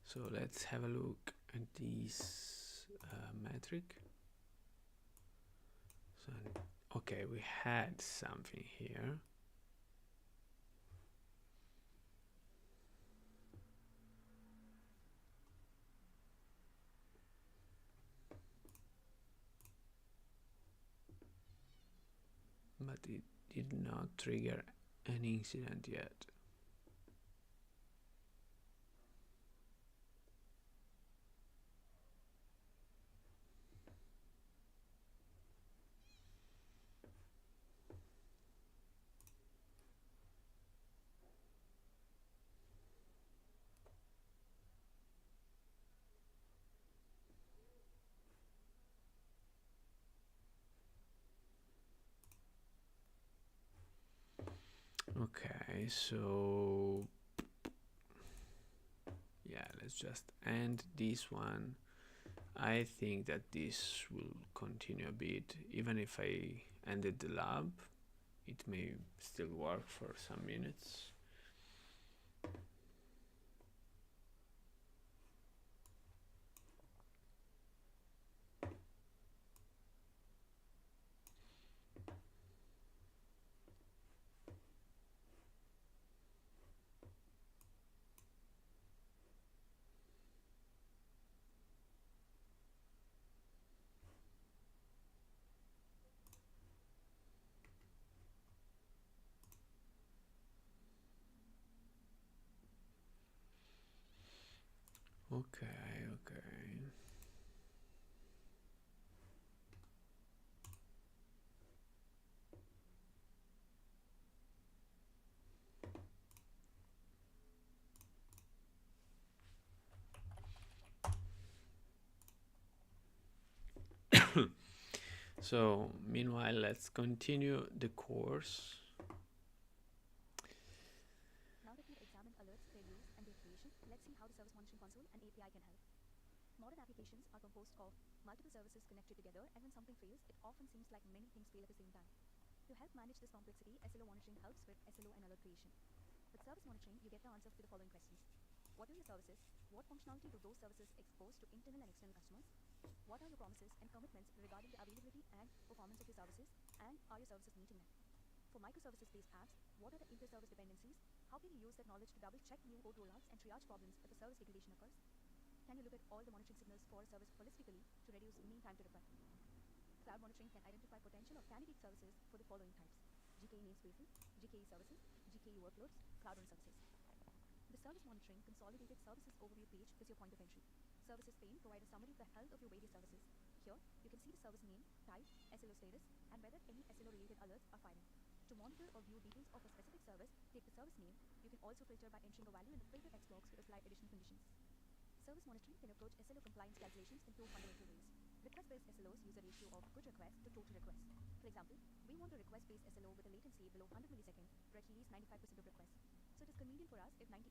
So let's have a look at this metric. So, okay, we had something here. But it did not trigger an incident yet. Okay, so yeah, let's just end this one. I think that this will continue a bit. Even if I ended the lab, it may still work for some minutes. Okay, okay. So, meanwhile, let's continue the course. Now that we've examined alerts, their use, and their creation, let's see how the Service Monitoring Console and API can help. Modern applications are composed of multiple services connected together, and when something fails, it often seems like many things fail at the same time. To help manage this complexity, SLO monitoring helps with SLO and alert creation. With service monitoring, you get the answers to the following questions. What are your services? What functionality do those services expose to internal and external customers? What are your promises and commitments regarding the availability and performance of your services? And are your services meeting them? For microservices-based apps, what are the inter-service dependencies? How can you use that knowledge to double-check new code rollouts and triage problems if a service degradation occurs? Can you look at all the monitoring signals for a service holistically to reduce mean time to reply? Cloud monitoring can identify potential or candidate services for the following types: GKE namespaces, GKE services, GKE workloads, cloud run services. The Service Monitoring Consolidated Services Overview page is your point of entry. Services pane provide a summary of the health of your various services. Here, you can see the service name, type, SLO status, and whether any SLO-related alerts are firing. To monitor or view details of a specific service, take the service name. You can also filter by entering a value in the filter text box to apply additional conditions. Service monitoring can approach SLO compliance calculations in two fundamental ways. Request-based SLOs use a ratio of good request to total request. For example, we want a request-based SLO with a latency below 100 milliseconds for at least 95% of requests. So it is convenient for us if 98%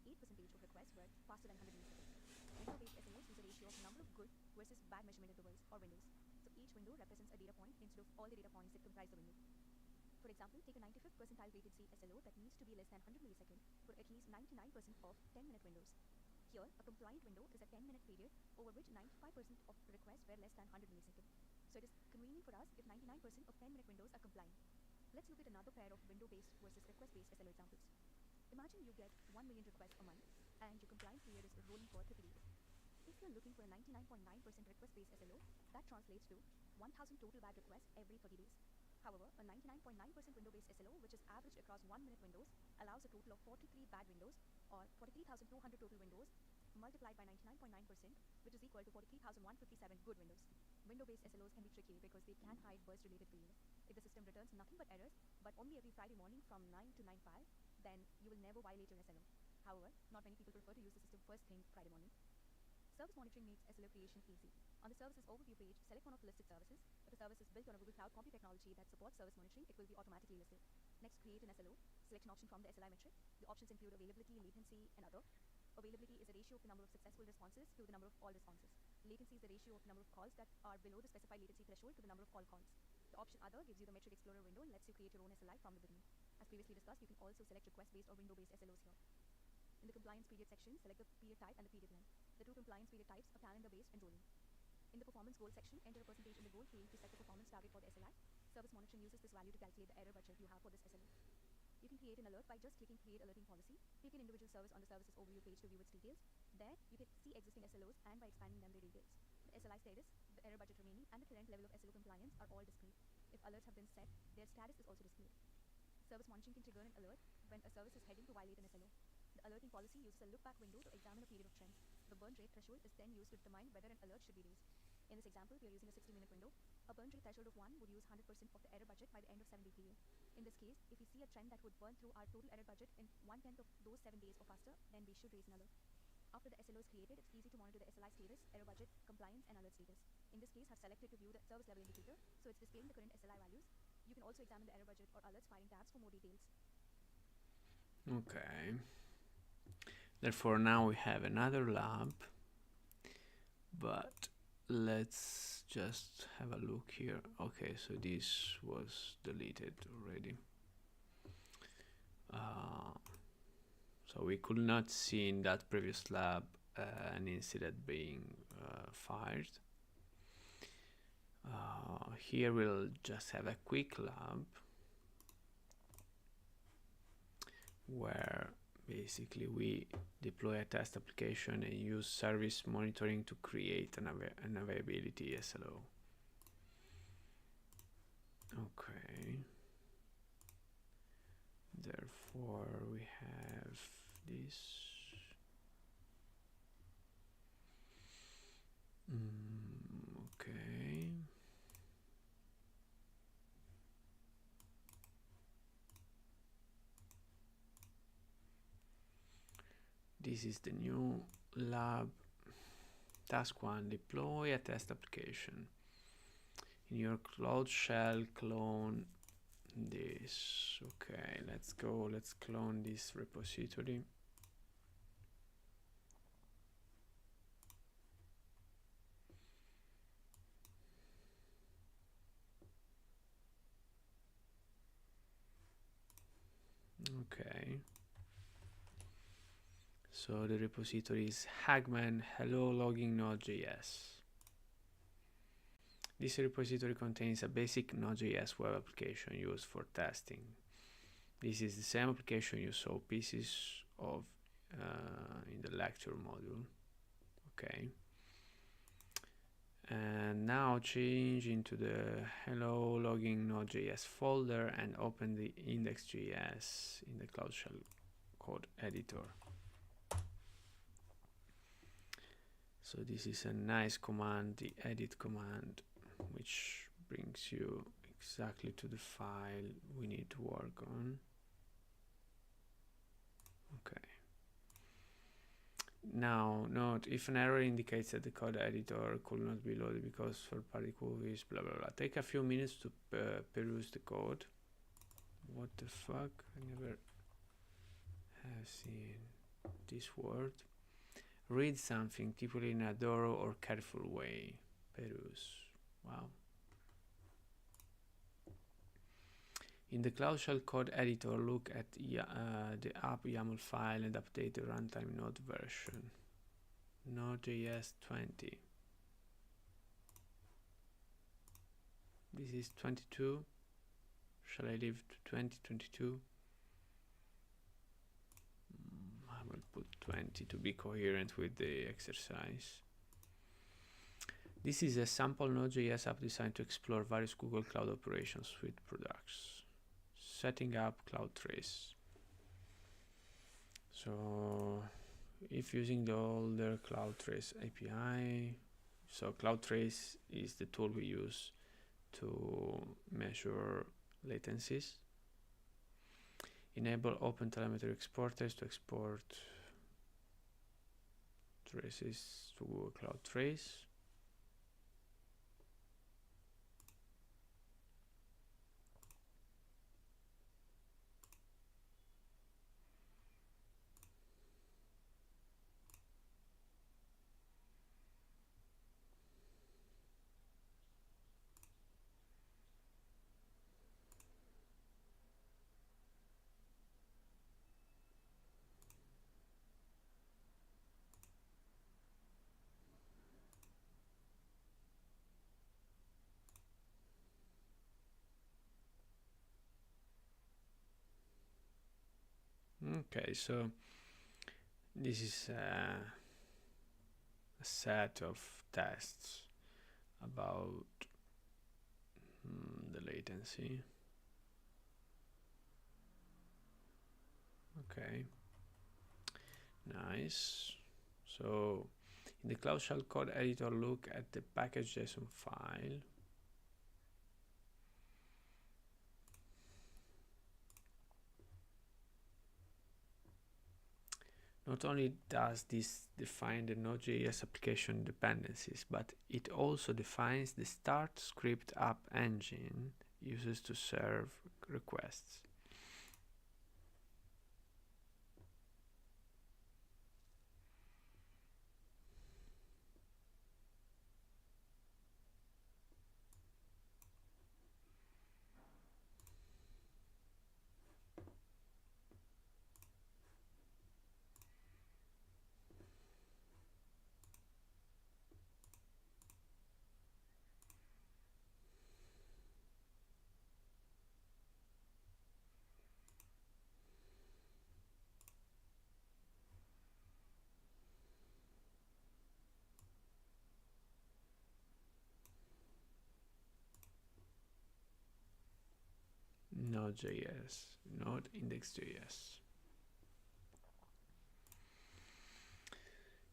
of requests were faster than 100 milliseconds. Window-based SLOs use a ratio of number of good versus bad measurement intervals or windows. So each window represents a data point instead of all the data points that comprise the window. For example, take a 95th percentile latency SLO that needs to be less than 100 milliseconds for at least 99% of 10-minute windows. Here, a compliant window is a 10-minute period over which 95% of requests were less than 100 milliseconds. So it is convenient for us if 99% of 10-minute windows are compliant. Let's look at another pair of window-based versus request-based SLO examples. Imagine you get 1 million requests a month and your compliant period is rolling for 30 days. If you're looking for a 99.9% request-based SLO, that translates to 1000 total bad requests every 30 days. However, a 99.9% window-based SLO, which is averaged across 1-minute windows, allows a total of 43 bad windows, or 43,200 total windows, multiplied by 99.9%, which is equal to 43,157 good windows. Window-based SLOs can be tricky because they can hide burst-related failure. If the system returns nothing but errors, but only every Friday morning from 9 to 9:05, then you will never violate your SLO. However, not many people prefer to use the system first thing Friday morning. Service monitoring makes SLO creation easy. On the services overview page, select one of the listed services. If a service is built on a Google Cloud Compute technology that supports service monitoring, it will be automatically listed. Next, create an SLO. Select an option from the SLI metric. The options include availability, latency, and other. Availability is a ratio of the number of successful responses to the number of all responses. Latency is the ratio of the number of calls that are below the specified latency threshold to the number of all calls. The option other gives you the metric explorer window and lets you create your own SLI from the beginning. As previously discussed, you can also select request-based or window-based SLOs here. In the compliance period section, select the period type and the period length. The two compliance period types are calendar-based and rolling. In the performance goal section, enter a percentage in the goal field to set the performance target for the SLI. Service monitoring uses this value to calculate the error budget you have for this SLO. You can create an alert by just clicking Create Alerting Policy. Pick an individual service on the services overview page to view its details. There, you can see existing SLOs and by expanding them, their details. The SLI status, the error budget remaining, and the current level of SLO compliance are all displayed. If alerts have been set, their status is also displayed. Service monitoring can trigger an alert when a service is heading to violate an SLO. The alerting policy uses a look-back window to examine a period of trend. The burn rate threshold is then used to determine whether an alert should be raised. In this example, we are using a 60-minute window. A burn rate threshold of 1 would use 100% of the error budget by the end of 7-day period. In this case, if we see a trend that would burn through our total error budget in 1/10 of those 7 days or faster, then we should raise an alert. After the SLO is created, it's easy to monitor the SLI status, error budget, compliance, and alert status. In this case, I've selected to view the service level indicator, so it's displaying the current SLI values. You can also examine the error budget or alerts firing tabs for more details. Okay. Therefore, now we have another lab, but let's just have a look here. Okay, so this was deleted already. So we could not see in that previous lab an incident being fired. Here we'll just have a quick lab where basically we deploy a test application and use service monitoring to create an availability SLO. Okay. Therefore, we have this. Okay. This is the new lab. Task 1, deploy a test application. In your Cloud Shell, clone this. Okay, let's go. Let's clone this repository. Okay. So the repository is Hagman hello logging node.js. This repository contains a basic Node.js web application used for testing. This is the same application you saw pieces of in the lecture module. Okay. And now change into the hello logging Node.js folder and open the index.js in the Cloud Shell code editor. So this is a nice command, the edit command, which brings you exactly to the file we need to work on. Okay. Now, note, if an error indicates that the code editor could not be loaded because third-party cookies, blah, blah, blah. Take a few minutes to peruse the code. What the fuck? I never have seen this word. Read something, typically in a thorough or careful way. Peruse. Wow. In the Cloud Shell code editor, look at the app YAML file and update the runtime node version. Node.js 20. This is 22. Shall I leave to 2022? I will put 20 to be coherent with the exercise. This is a sample Node.js app designed to explore various Google Cloud Operations Suite products. Setting up CloudTrace. So if using the older CloudTrace API, so CloudTrace is the tool we use to measure latencies. Enable open telemetry exporters to export traces to Google Cloud Trace. Okay, so this is a set of tests about the latency. Okay, nice. So in the Cloud Shell code editor, look at the package.json file. Not only does this define the Node.js application dependencies, but it also defines the start script app engine uses to serve requests. Node.js, Node index.js.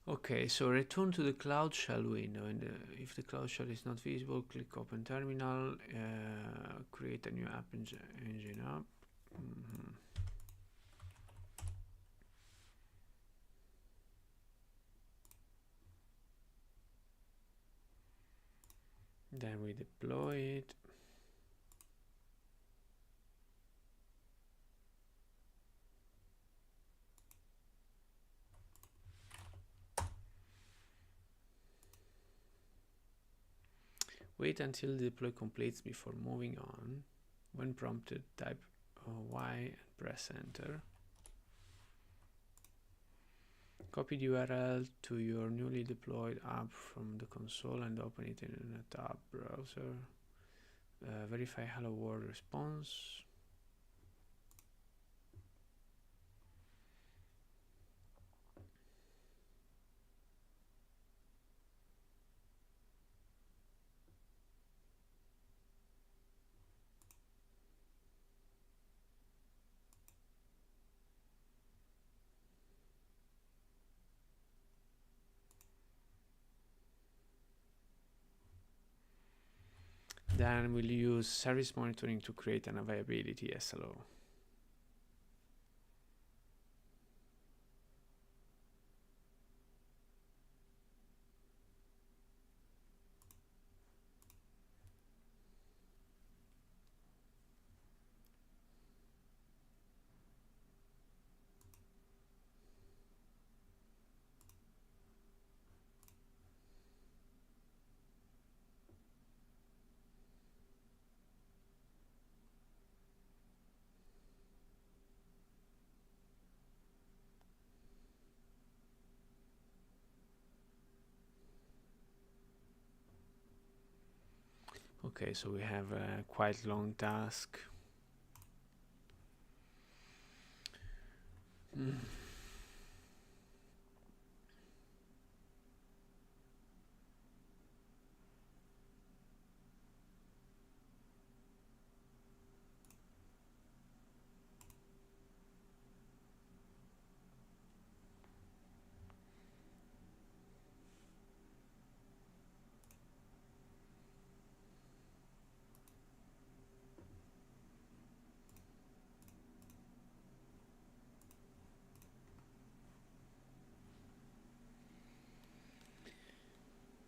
Okay, so return to the Cloud Shell window, and if the Cloud Shell is not visible, click Open Terminal, create a new app engine app. Then we deploy it. Wait until the deploy completes before moving on. When prompted, type Y and press enter. Copy the URL to your newly deployed app from the console and open it in a tab browser. Verify hello world response. Then we'll use service monitoring to create an availability SLO. Okay, so we have a quite long task.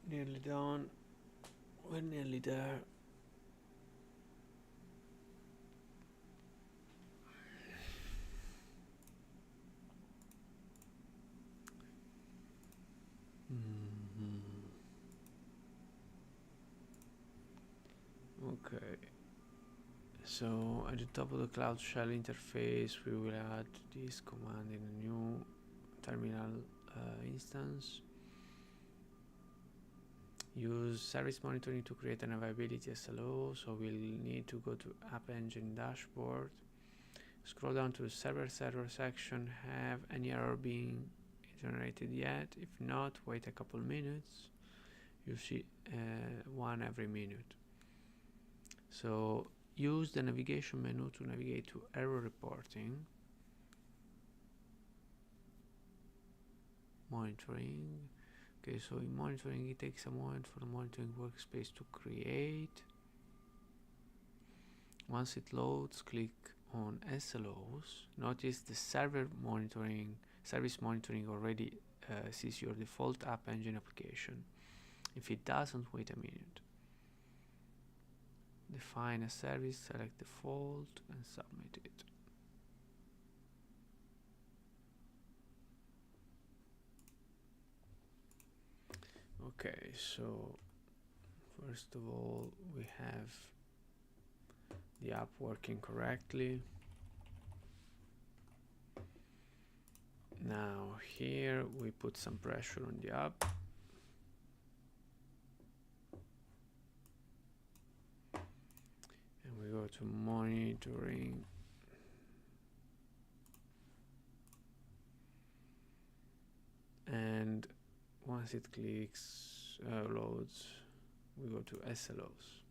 Nearly done. We're nearly there. Mhm. Okay. So at the top of the Cloud Shell interface, we will add this command in a new terminal instance. Use service monitoring to create an availability SLO. So we'll need to go to App Engine Dashboard. Scroll down to the server section. Have any error being generated yet? If not, wait a couple minutes. You see one every minute. So use the navigation menu to navigate to error reporting, monitoring. Okay, so in monitoring, it takes a moment for the monitoring workspace to create. Once it loads, click on SLOs. Notice the service monitoring already sees your default App Engine application. If it doesn't, wait a minute. Define a service, select default, and submit it. Okay, so first of all, we have the app working correctly. Now here we put some pressure on the app. And we go to monitoring. And once it clicks, loads, we go to SLOs.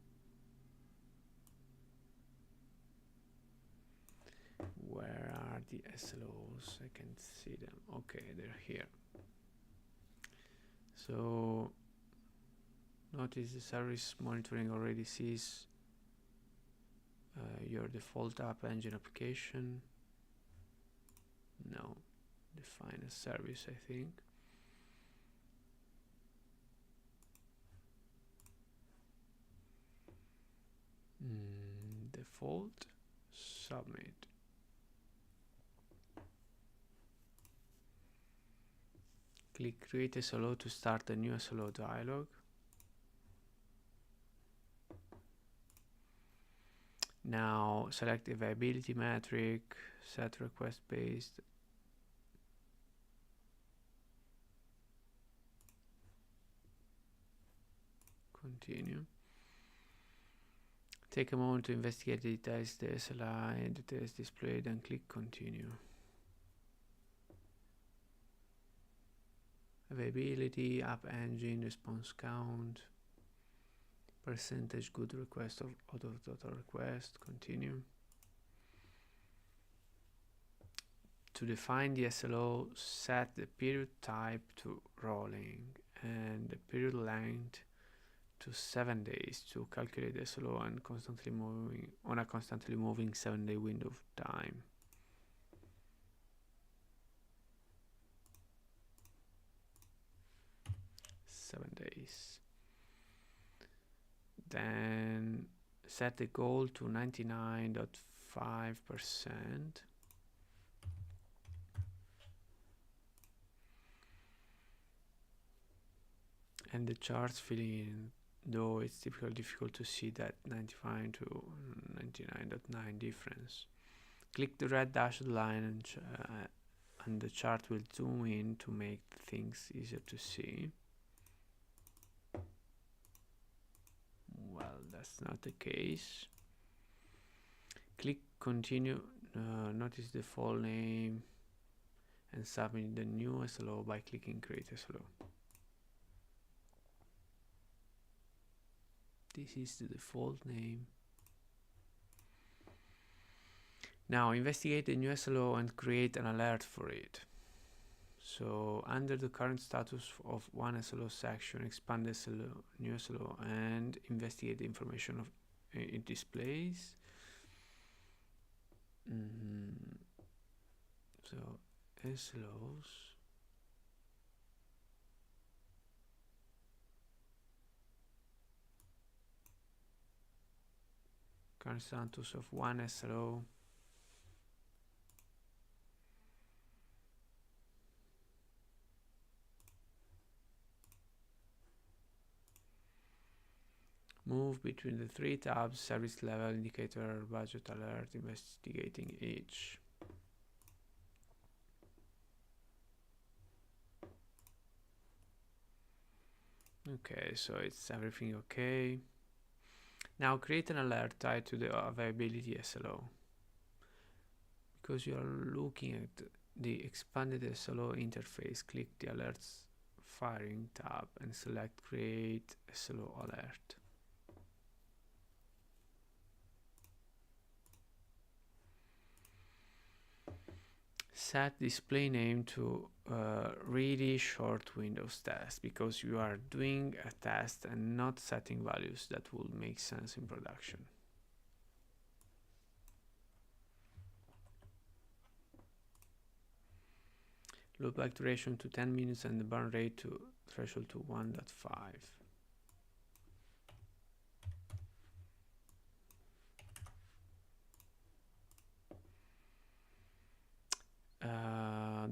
Where are the SLOs? I can't see them. Okay, they're here. So notice the service monitoring already sees your default App Engine application. No, define a service, I think. Default, submit. Click Create SLO to start a new SLO dialog. Now select availability metric, set request based. Continue. Take a moment to investigate the details, the SLI and details displayed, and click Continue. Availability, App Engine, response count, percentage good request out of total request. Continue. To define the SLO, set the period type to rolling and the period length to 7 days to calculate the SLO and constantly moving on a constantly moving 7-day window of time. Days. Then set the goal to 99.5%. And the charts fill in, though it's typically difficult to see that 95 to 99.9 difference. Click the red dashed line and the chart will zoom in to make things easier to see. Well, that's not the case. Click continue, notice the file name and submit the new SLO by clicking create SLO. This is the default name. Now investigate the new SLO and create an alert for it. So under the current status of one SLO section, expand the SLO, new SLO, and investigate the information of it displays. So SLOs. current status of one SLO. Move between the three tabs: service level, indicator, budget alert, investigating each. Okay, so it's everything okay. Now create an alert tied to the availability SLO. Because you are looking at the expanded SLO interface, click the alerts firing tab and select create SLO alert. Set display name to really short Windows test, because you are doing a test and not setting values that will make sense in production. Loopback duration to 10 minutes and the burn rate to threshold to 1.5.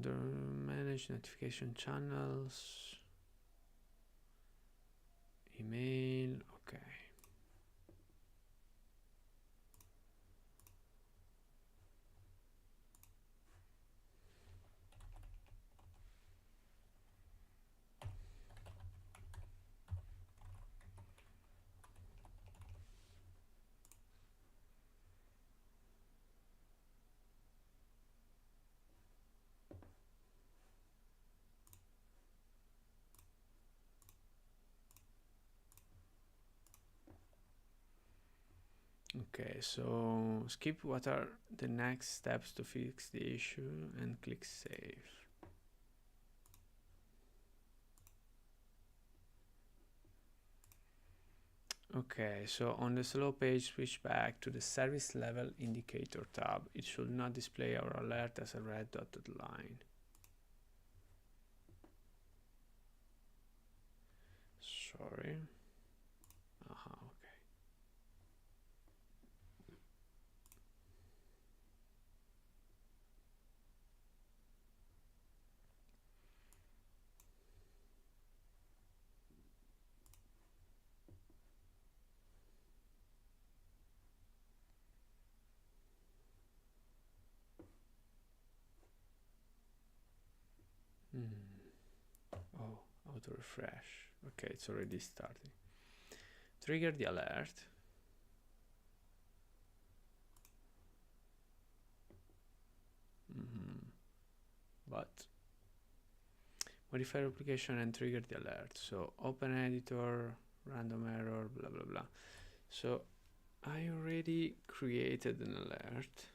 The manage notification channels, email, okay. Okay, so skip what are the next steps to fix the issue and click save. Okay, so on the slow page, switch back to the service level indicator tab. It should not display our alert as a red dotted line. Sorry. Okay. Oh, auto refresh. Okay, it's already starting. Trigger the alert. But modify application and trigger the alert. So open editor, random error, blah blah blah. So I already created an alert.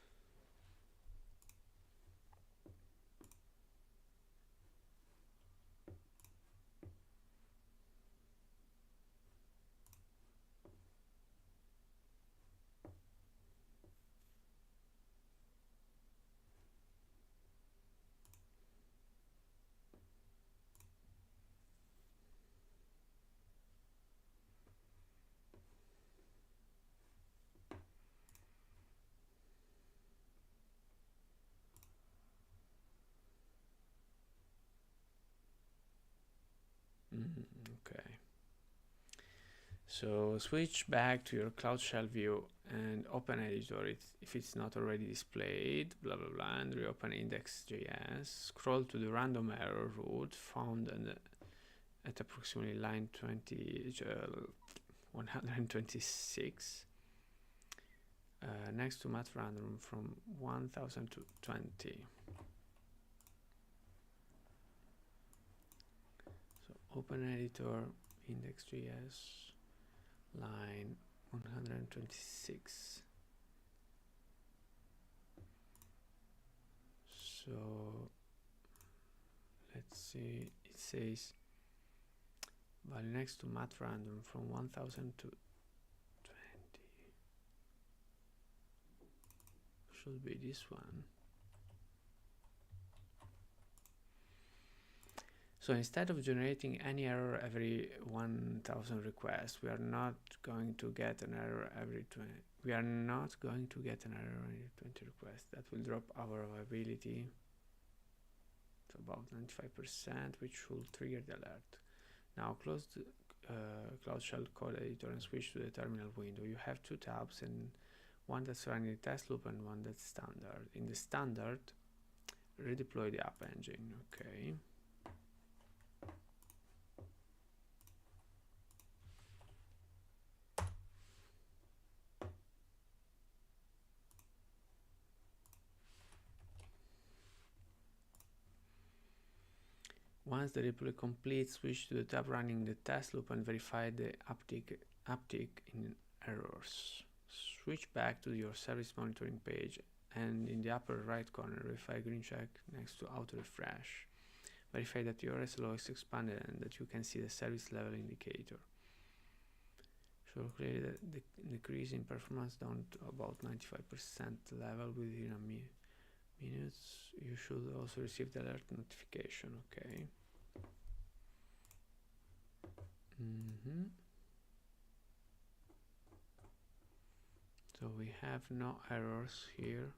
Okay. So switch back to your Cloud Shell view and open editor if it's not already displayed, blah blah blah, and reopen index.js. Scroll to the random error root found at approximately line 126. Next to mat random from 1000 to 20. So open editor, index.js, line 126. So let's see, it says value next to mat random from 1000 to 20. Should be this one. So instead of generating any error every 1000 requests, we are not going to get an error every we are not going to get an error in 20 requests. That will drop our availability to about 95%, which will trigger the alert. Now close the Cloud Shell code editor and switch to the terminal window. You have two tabs, and one that's running the test loop and one that's standard. In the standard, redeploy the app engine. Okay. Once the deploy complete, switch to the tab running the test loop and verify the uptick in errors. Switch back to your service monitoring page, and in the upper right corner, verify green check next to auto refresh. Verify that your SLO is expanded and that you can see the service level indicator. Show clearly that the decrease in performance down to about 95% level within a minutes. You should also receive the alert notification. Okay. So we have no errors here.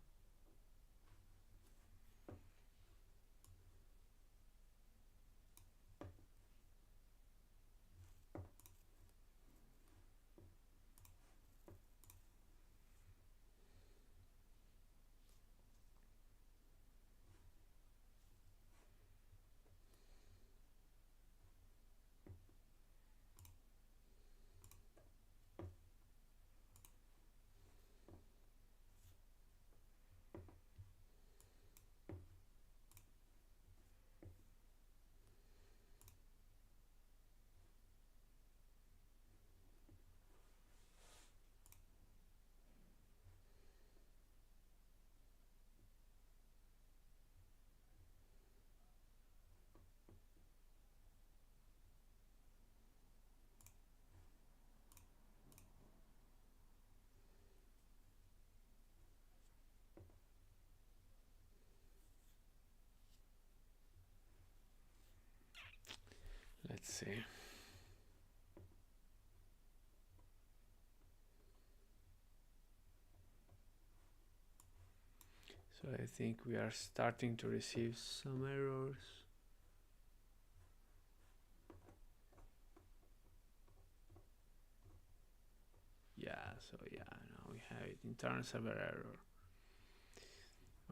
Let's see. So I think we are starting to receive some errors. Yeah, so yeah, now we have it. Internal server error.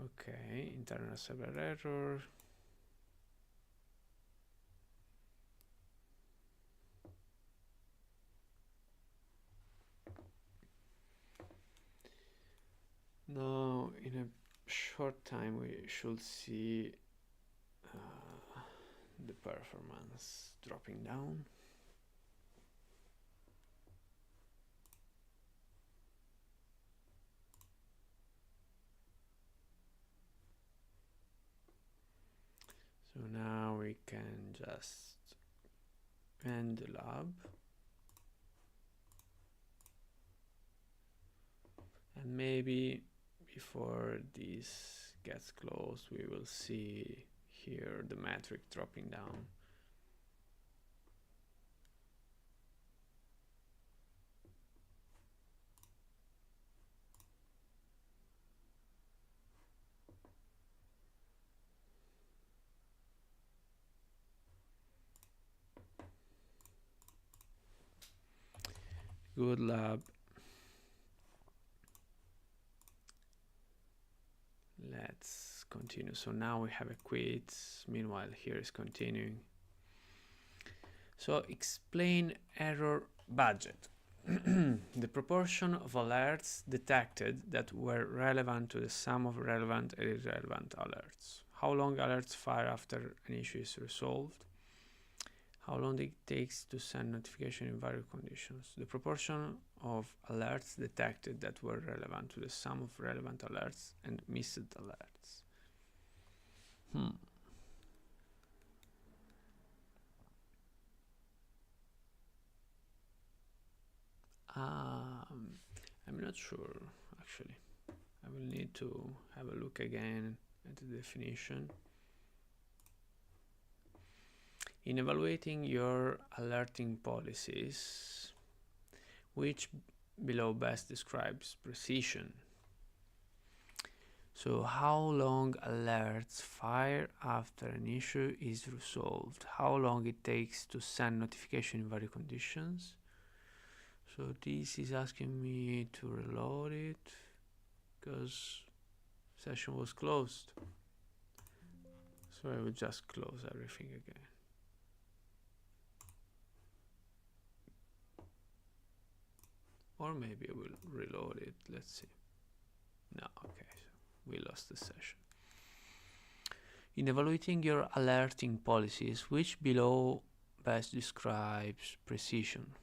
Okay, internal server error. Now, in a short time, we should see the performance dropping down. So now we can just end the lab. And maybe before this gets closed, we will see here the metric dropping down. Good lab. Let's continue. So now we have a quit. Meanwhile, here is continuing. So explain error budget. The proportion of alerts detected that were relevant to the sum of relevant and irrelevant alerts. How long alerts fire after an issue is resolved. How long it takes to send notification in various conditions. The proportion of alerts detected that were relevant to the sum of relevant alerts and missed alerts. I'm not sure, actually. I will need to have a look again at the definition. In evaluating your alerting policies, which below best describes precision. So how long alerts fire after an issue is resolved, how long it takes to send notification in various conditions. So this is asking me to reload it because session was closed. So I will just close everything again. Or maybe I will reload it. Let's see. No, okay, so we lost the session. In evaluating your alerting policies, which below best describes precision?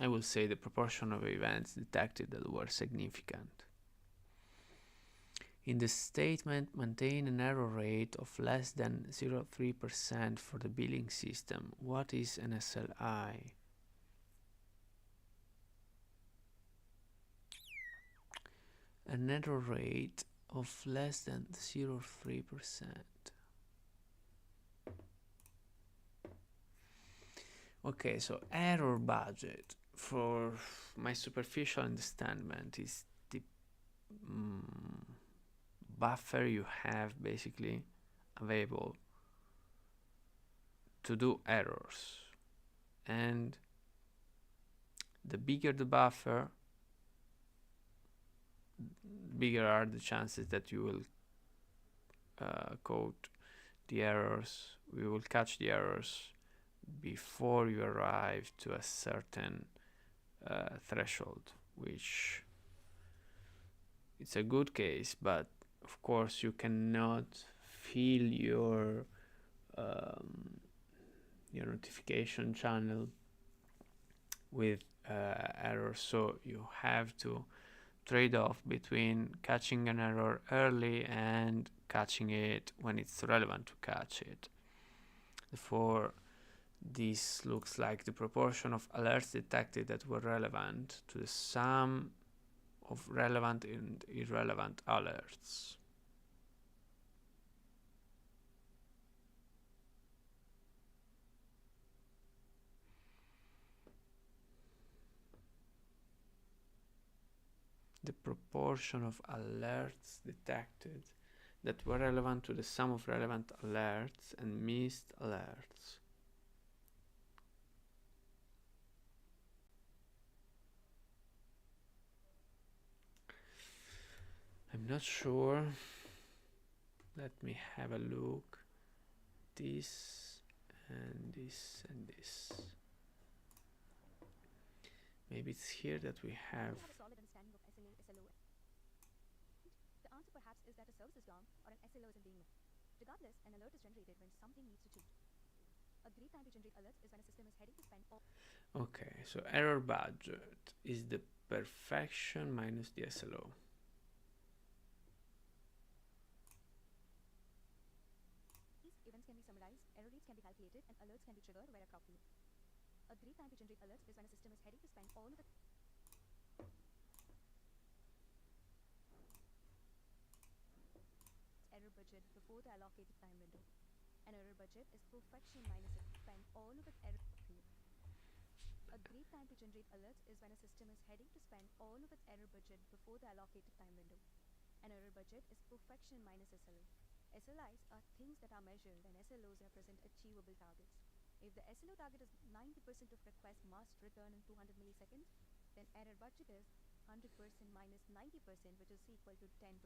I will say the proportion of events detected that were significant. In the statement, maintain an error rate of less than 0.3% for the billing system. What is an SLI? An error rate of less than 0.3%. Okay, so error budget, for my superficial understanding, is the buffer you have basically available to do errors, and the bigger the buffer, bigger are the chances that you will code the errors. We will catch the errors before you arrive to a certain threshold, which it's a good case, but of course you cannot fill your notification channel with errors, so you have to trade off between catching an error early and catching it when it's relevant to catch it. Therefore, this looks like the proportion of alerts detected that were relevant to the sum of relevant and irrelevant alerts. The proportion of alerts detected that were relevant to the sum of relevant alerts and missed alerts. I'm not sure. Let me have a look. This and this and this. Maybe it's here that we have. Do you have a solid understanding of SLA, SLO? The answer perhaps is that a service is down or an SLO isn't being met. Regardless, an alert is generated when something needs to change. A great time to generate alerts is when a system is heading to spend all. Okay, so error budget is the perfection minus the SLO. These events can be summarized, error rates can be calculated, and alerts can be triggered where appropriate. A great time to generate alerts is when a system is heading to spend all of its error budget before the allocated time window. An error budget is perfection minus it spend all of its error appropriate. A great time to generate alerts is when a system is heading to spend all of its error budget before the allocated time window. An error budget is perfection minus SLO. SLIs are things that are measured and SLOs represent achievable targets. If the SLO target is 90% of requests must return in 200 milliseconds, then error budget is 100% minus 90%, which is equal to 10%.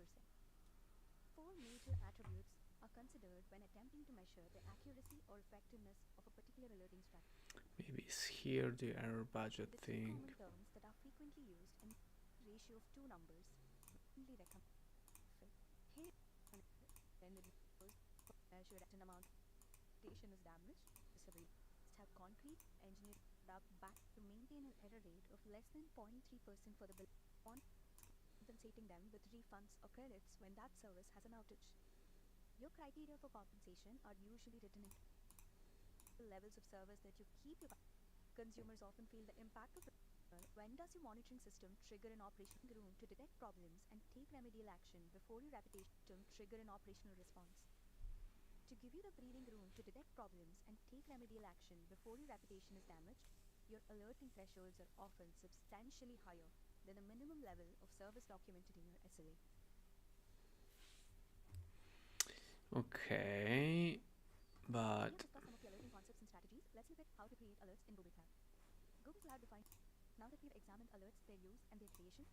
Four major attributes are considered when attempting to measure the accuracy or effectiveness of a particular alerting strategy. Maybe it's here the error budget The three thing. common terms that are frequently used in ratio of two numbers only recommend here when it measured at an amount station is damaged, disability have concrete engineering up back to maintain an error rate of less than 0.3% for the bill on compensating them with refunds or credits when that service has an outage. Your criteria for compensation are usually written in the levels of service that you keep your consumers often feel the impact of when does your monitoring system trigger an operational room to detect problems and take remedial action before your reputation system trigger an operational response? To give you the breathing room to detect problems and take remedial action before your reputation is damaged, your alerting thresholds are often substantially higher than the minimum level of service documented in your SLA. Okay, We but have discussed some of the alerting concepts and strategies. Let's look at how to create alerts in Google Cloud. Google Cloud defines. Now that we've examined alerts, their use, and their creation,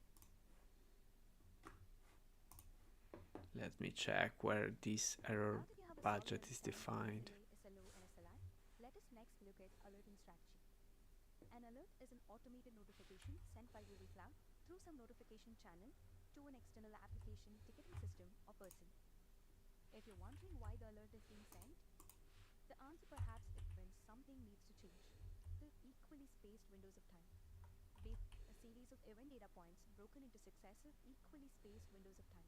let me check where this error now that you have a solid budget is understanding of defined. SLA, SLO, and SLI, let us next look at alerting strategy. An alert is an automated notification sent by Google Cloud through some notification channel to an external application, ticketing system, or person. If you're wondering why the alert is being sent, the answer perhaps is when something needs to change. The equally spaced windows of time. Based a series of event data points broken into successive equally spaced windows of time.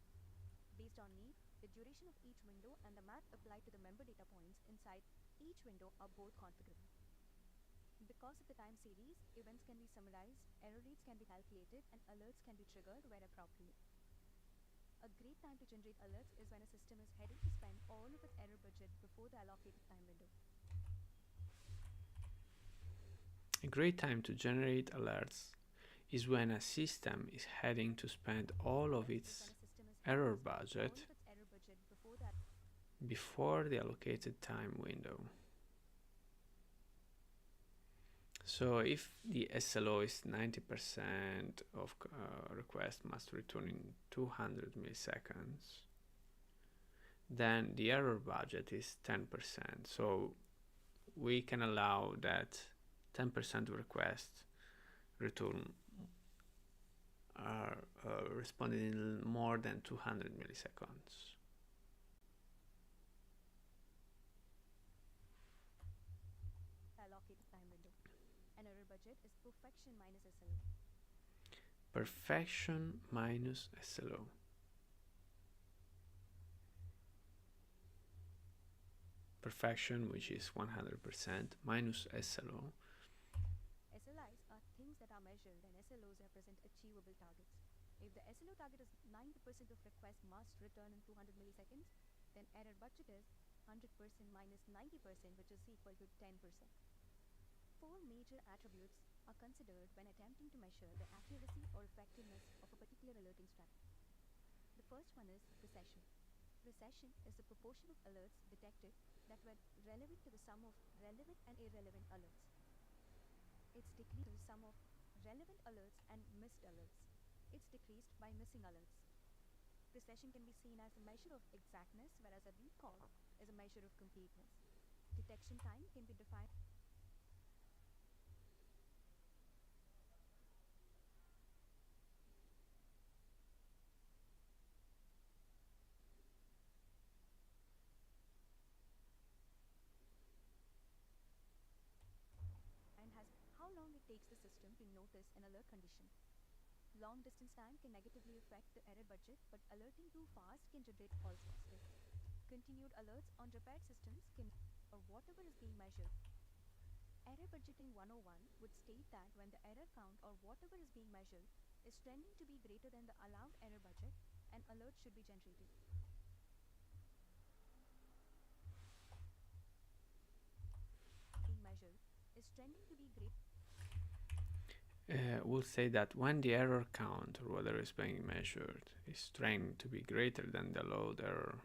Based on need, the duration of each window and the math applied to the member data points inside each window are both configurable. Because of the time series, events can be summarized, error rates can be calculated, and alerts can be triggered where appropriate. A great time to generate alerts is when a system is heading to spend all of its error budget before the allocated time window. A great time to generate alerts is when a system is heading to spend all of its error budget before the allocated time window. So if the SLO is 90% of request must return in 200 milliseconds, then the error budget is 10%. So we can allow that 10% of requests return are responded in more than 200 milliseconds. Allocated time window. An error budget is perfection minus SLO. Perfection minus SLO. Perfection, which is 100%, minus SLO. SLIs are things that are measured and SLOs represent achievable targets. If the SLO target is 90% of requests must return in 200 milliseconds, then error budget is 100% minus 90%, which is equal to 10%. Four major attributes are considered when attempting to measure the accuracy or effectiveness of a particular alerting strategy. The first one is precision. Precision is the proportion of alerts detected that were relevant to the sum of relevant and irrelevant alerts. It's decreased to the sum of relevant alerts and missed alerts. It's decreased by missing alerts. Precision can be seen as a measure of exactness, whereas a recall is a measure of completeness. Detection time can be defined and has how long it takes the system to notice an alert condition. Long distance time can negatively affect the error budget, but alerting too fast can generate false positives. Continued alerts on repaired systems can or whatever is being measured. Error budgeting 101 would state that when the error count or whatever is being measured is trending to be greater than the allowed error budget, an alert should be generated. Being measured is trending to be greater. We'll say that when the error count or whatever is being measured is trying to be greater than the allowed error,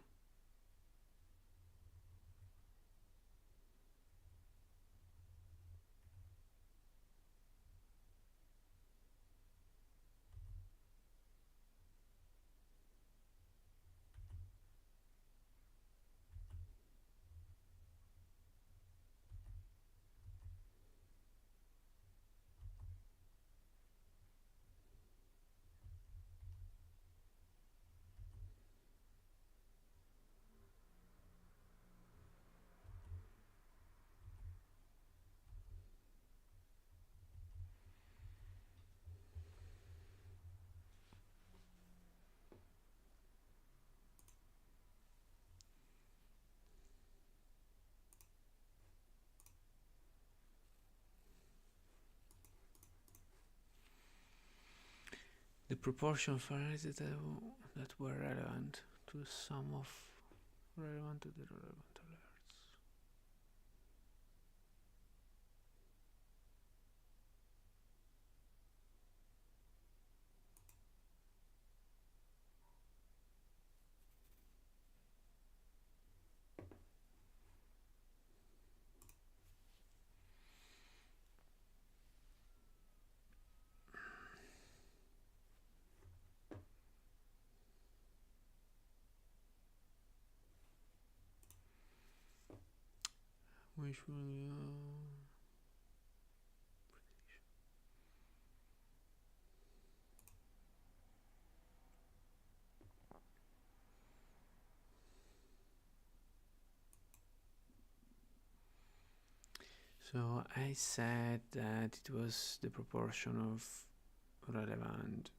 the proportion of errors that were relevant to the sum of relevant to the relevant alerts. Which one? So I said that it was the proportion of relevant.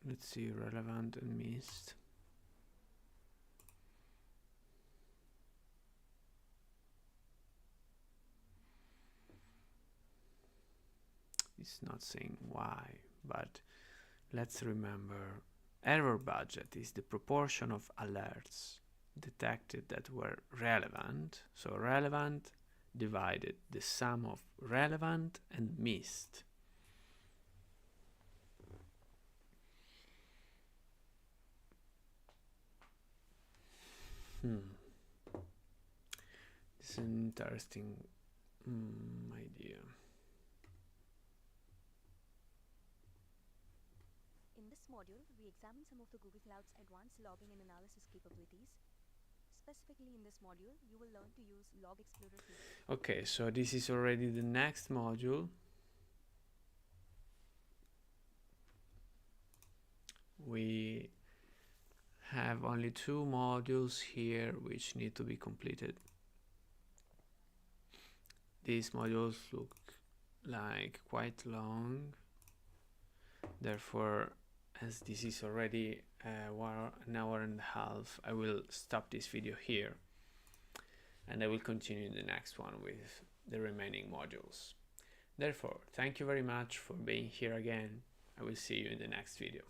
Let's see, relevant and missed. It's not saying why, but let's remember error budget is the proportion of alerts detected that were relevant. So relevant divided the sum of relevant and missed. This is an interesting idea. In this module, we examine some of the Google Cloud's advanced logging and analysis capabilities. Specifically in this module, you will learn to use Log Explorer feature. Okay, so this is already the next module. We have only 2 modules here which need to be completed. These modules look like quite long, therefore, as this is already an hour and a half, I will stop this video here and I will continue the next one with the remaining modules. Therefore, thank you very much for being here again. I will see you in the next video.